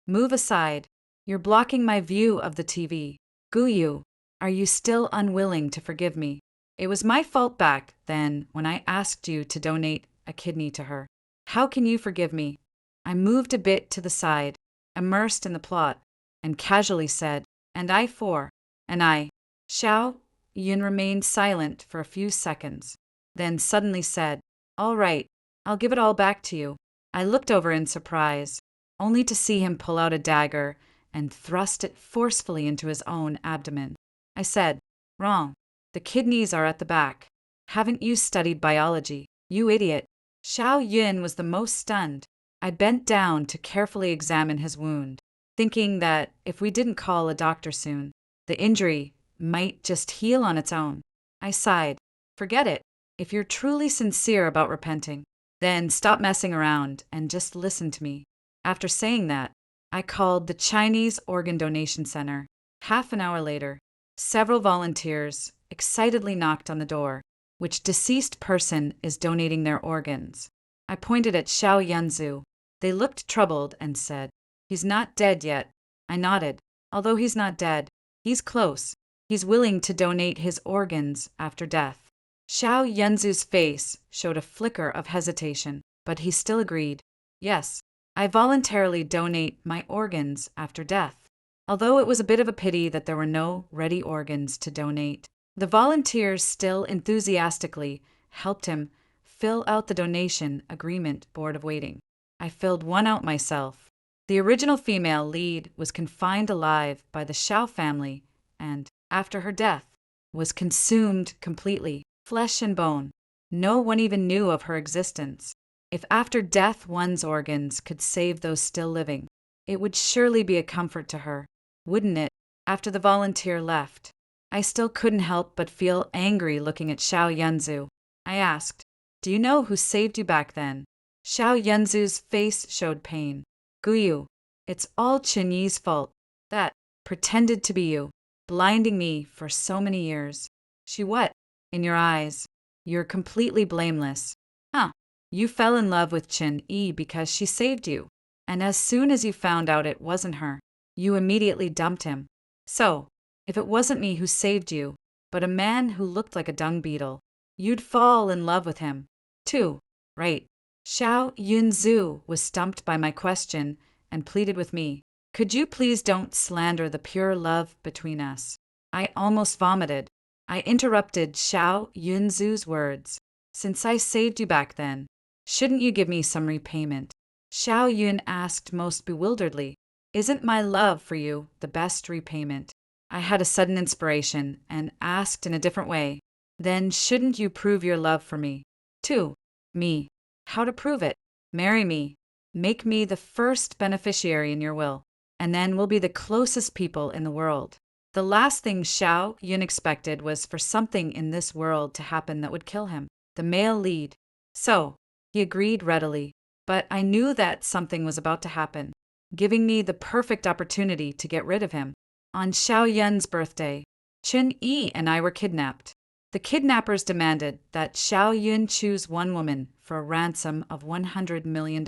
[SPEAKER 1] "Move aside. You're blocking my view of the TV. Guyu, are you still unwilling to forgive me? It was my fault back then when I asked you to donate a kidney to her. How can you forgive me?" I moved a bit to the side, immersed in the plot, and casually said, "And I for." And I, Xiao Yun remained silent for a few seconds, then suddenly said, "All right, I'll give it all back to you." I looked over in surprise, only to see him pull out a dagger and thrust it forcefully into his own abdomen. I said, "Wrong. The kidneys are at the back. Haven't you studied biology, you idiot?" Xiao Yun was the most stunned. I bent down to carefully examine his wound, thinking that if we didn't call a doctor soon, the injury might just heal on its own. I sighed. "Forget it. If you're truly sincere about repenting, then stop messing around and just listen to me." After saying that, I called the Chinese Organ Donation Center. Half an hour later, several volunteers excitedly knocked on the door. "Which deceased person is donating their organs?" I pointed at Xiao Yanzu. They looked troubled and said, "He's not dead yet." I nodded. "Although he's not dead, he's close. He's willing to donate his organs after death." Xiao Yanzu's face showed a flicker of hesitation, but he still agreed. "Yes, I voluntarily donate my organs after death." Although it was a bit of a pity that there were no ready organs to donate, the volunteers still enthusiastically helped him fill out the donation agreement board of waiting. I filled one out myself. The original female lead was confined alive by the Xiao family and, after her death, was consumed completely, flesh and bone. No one even knew of her existence. If after death one's organs could save those still living, it would surely be a comfort to her, wouldn't it? After the volunteer left, I still couldn't help but feel angry looking at Xiao Yanzu. I asked, "Do you know who saved you back then?" Xiao Yanzu's face showed pain. "Guyu, it's all Qin Yi's fault. That pretended to be you, blinding me for so many years." "She what?" "In your eyes, you're completely blameless." "Huh. You fell in love with Qin Yi because she saved you. And as soon as you found out it wasn't her, you immediately dumped him. So, if it wasn't me who saved you, but a man who looked like a dung beetle, you'd fall in love with him, too, right?" Xiao Yunzu was stumped by my question and pleaded with me, "Could you please don't slander the pure love between us?" I almost vomited. I interrupted Xiao Yunzu's words. "Since I saved you back then, shouldn't you give me some repayment?" Xiao Yun asked most bewilderedly, "Isn't my love for you the best repayment?" I had a sudden inspiration and asked in a different way, "Then shouldn't you prove your love for me, too?" "Me? How to prove it?" "Marry me. Make me the first beneficiary in your will, and then we'll be the closest people in the world." The last thing Xiao Yun expected was for something in this world to happen that would kill him, the male lead. So, he agreed readily, but I knew that something was about to happen, giving me the perfect opportunity to get rid of him. On Xiao Yun's birthday, Qin Yi and I were kidnapped. The kidnappers demanded that Xiao Yun choose one woman for a ransom of $100 million.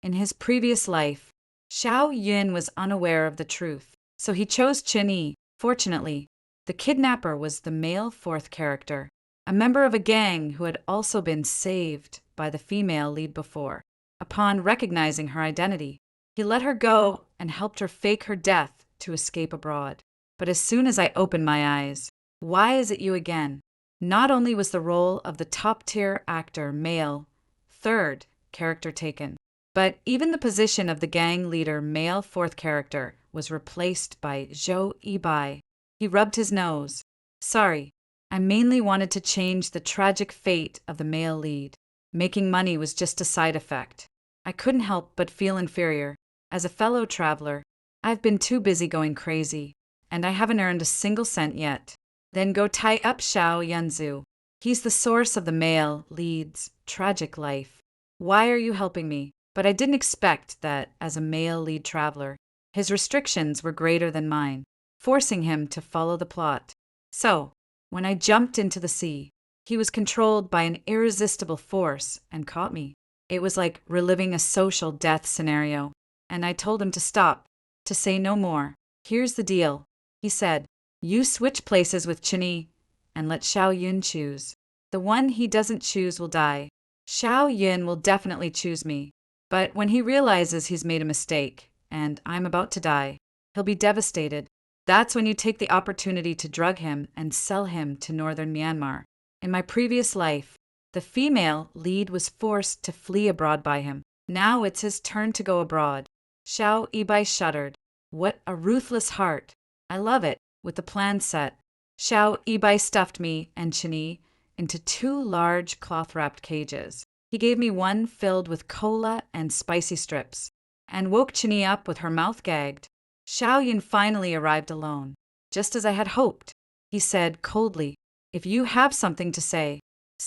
[SPEAKER 1] In his previous life, Xiao Yun was unaware of the truth, so he chose Qin Yi. Fortunately, the kidnapper was the male fourth character, a member of a gang who had also been saved by the female lead before. Upon recognizing her identity, he let her go and helped her fake her death to escape abroad. But as soon as I opened my eyes, "Why is it you again?" Not only was the role of the top-tier actor male, third character taken, but even the position of the gang leader male fourth character was replaced by Zhou Yibai. He rubbed his nose. "Sorry, I mainly wanted to change the tragic fate of the male lead. Making money was just a side effect." I couldn't help but feel inferior. As a fellow traveler, I've been too busy going crazy, and I haven't earned a single cent yet. "Then go tie up Xiao Yanzu. He's the source of the male lead's tragic life. Why are you helping me?" But I didn't expect that, as a male lead traveler, his restrictions were greater than mine, forcing him to follow the plot. So, when I jumped into the sea, he was controlled by an irresistible force and caught me. It was like reliving a social death scenario, and I told him to stop, to say no more. "Here's the deal," he said. "You switch places with Qin Yi and let Xiao Yun choose. The one he doesn't choose will die. Xiao Yun will definitely choose me, but when he realizes he's made a mistake and I'm about to die, he'll be devastated. That's when you take the opportunity to drug him and sell him to northern Myanmar. In my previous life, the female lead was forced to flee abroad by him. Now it's his turn to go abroad. Xiao Ibai shuddered. What a ruthless heart. I love it, with the plan set. Xiao Ibai stuffed me and Chini into two large cloth-wrapped cages. He gave me one filled with cola and spicy strips, and woke Chini up with her mouth gagged. Xiao Yun finally arrived alone, just as I had hoped. He said coldly, "If you have something to say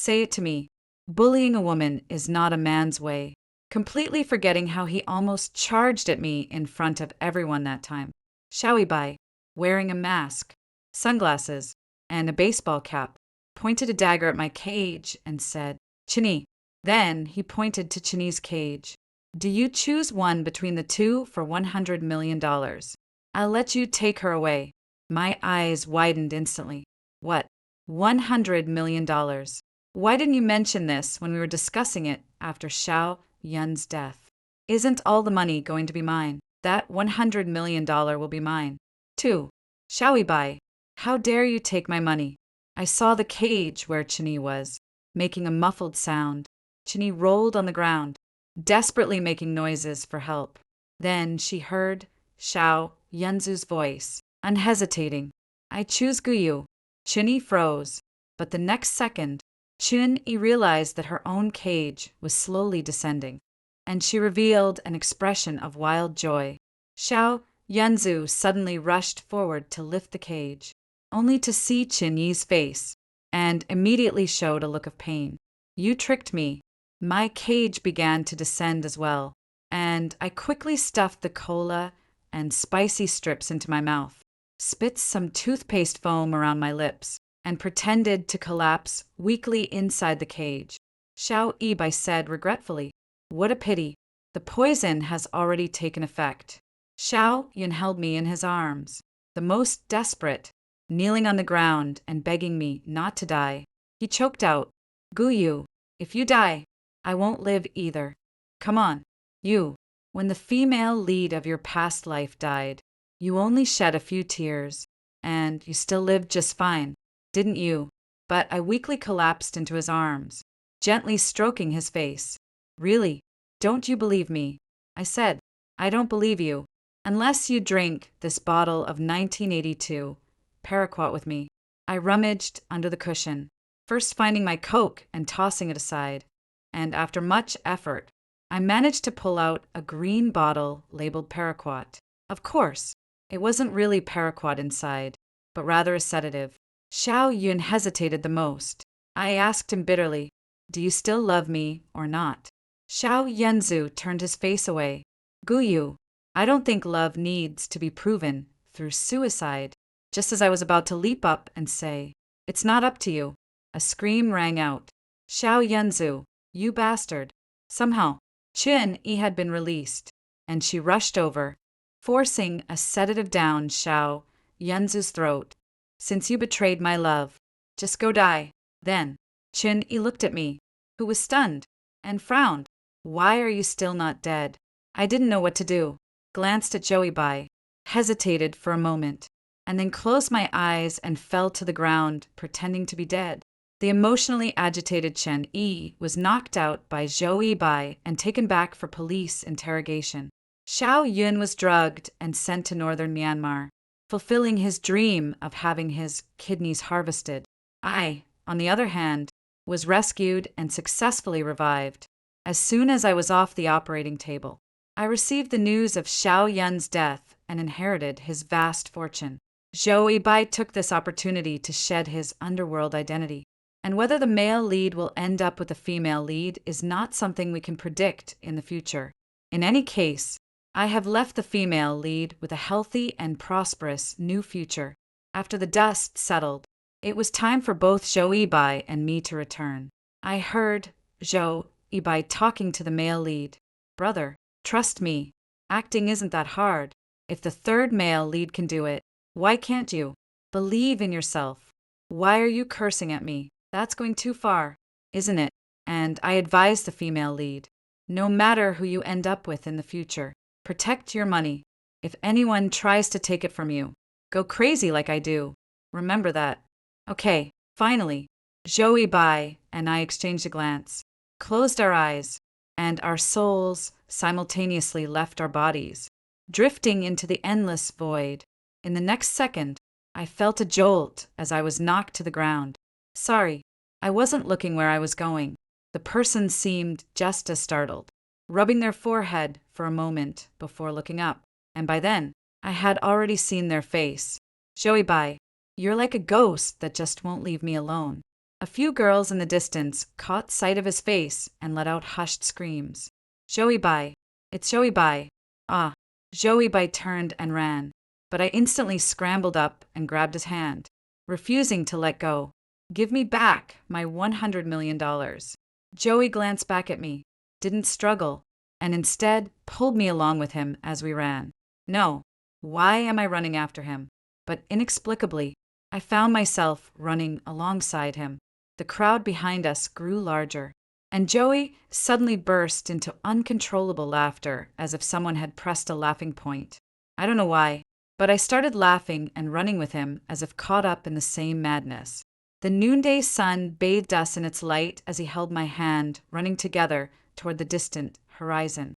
[SPEAKER 1] it to me. Bullying a woman is not a man's way," completely forgetting how he almost charged at me in front of everyone that time. Xiao Ibai, wearing a mask, sunglasses, and a baseball cap, pointed a dagger at my cage and said, "Chini." Then he pointed to Chini's cage. "Do you choose one between the two for $100 million? I'll let you take her away." My eyes widened instantly. What? $100 million. Why didn't you mention this when we were discussing it after Xiao Yun's death? Isn't all the money going to be mine? That $100 million will be mine. 2. Xiao Ibai, how dare you take my money? I saw the cage where Chini was, making a muffled sound. Chini rolled on the ground, desperately making noises for help. Then she heard Xiao Yunzu's voice, unhesitating. "I choose Guyu." Chini froze, but the next second, Chun-Yi realized that her own cage was slowly descending, and she revealed an expression of wild joy. Xiao Yunzu suddenly rushed forward to lift the cage, only to see Chun-Yi's face, and immediately showed a look of pain. "You tricked me." My cage began to descend as well, and I quickly stuffed the cola and spicy strips into my mouth, spit some toothpaste foam around my lips, and pretended to collapse weakly inside the cage. Xiao Ibai said regretfully, "What a pity. The poison has already taken effect." Xiao Yun held me in his arms, the most desperate, kneeling on the ground and begging me not to die. He choked out, "Guyu, if you die, I won't live either. Come on, you." When the female lead of your past life died, you only shed a few tears, and you still lived just fine, didn't you? But I weakly collapsed into his arms, gently stroking his face. "Really? Don't you believe me?" I said. "I don't believe you, unless you drink this bottle of 1982 paraquat with me." I rummaged under the cushion, first finding my Coke and tossing it aside, and after much effort, I managed to pull out a green bottle labeled paraquat. Of course, it wasn't really paraquat inside, but rather a sedative. Xiao Yun hesitated the most. I asked him bitterly, "Do you still love me or not?" Xiao Yunzu turned his face away. "Guyu, I don't think love needs to be proven through suicide." Just as I was about to leap up and say, "It's not up to you," a scream rang out. "Xiao Yunzu, you bastard." Somehow, Chun-Yi had been released, and she rushed over, forcing a sedative down Xiao Yunzu's throat. "Since you betrayed my love, just go die." Then, Chun-Yi looked at me, who was stunned, and frowned. "Why are you still not dead?" I didn't know what to do, glanced at Joey Bai, hesitated for a moment, and then closed my eyes and fell to the ground, pretending to be dead. The emotionally agitated Chen Yi was knocked out by Zhou Yibai and taken back for police interrogation. Xiao Yun was drugged and sent to northern Myanmar, fulfilling his dream of having his kidneys harvested. I, on the other hand, was rescued and successfully revived. As soon as I was off the operating table, I received the news of Xiao Yun's death and inherited his vast fortune. Zhou Yibai took this opportunity to shed his underworld identity. And whether the male lead will end up with the female lead is not something we can predict in the future. In any case, I have left the female lead with a healthy and prosperous new future. After the dust settled, it was time for both Zhou Yibai and me to return. I heard Zhou Yibai talking to the male lead. "Brother, trust me. Acting isn't that hard. If the third male lead can do it, why can't you? Believe in yourself. Why are you cursing at me? That's going too far, isn't it?" And I advised the female lead, "No matter who you end up with in the future, protect your money. If anyone tries to take it from you, Go crazy like I do. Remember that. Okay, finally. Joey Bai and I exchanged a glance, closed our eyes, and our souls simultaneously left our bodies, drifting into the endless void. In the next second, I felt a jolt as I was knocked to the ground. Sorry, I wasn't looking where I was going. The person seemed just as startled, rubbing their forehead for a moment before looking up, and by then, I had already seen their face. Joey Bai, you're like a ghost that just won't leave me alone. A few girls in the distance caught sight of his face and let out hushed screams. Joey Bai, it's Joey Bai. Ah, Joey Bai turned and ran, but I instantly scrambled up and grabbed his hand, refusing to let go. Give me back my $100 million. Joey glanced back at me, didn't struggle, and instead pulled me along with him as we ran. No, why am I running after him? But inexplicably, I found myself running alongside him. The crowd behind us grew larger, and Joey suddenly burst into uncontrollable laughter as if someone had pressed a laughing point. I don't know why, but I started laughing and running with him as if caught up in the same madness. The noonday sun bathed us in its light as he held my hand, running together toward the distant horizon.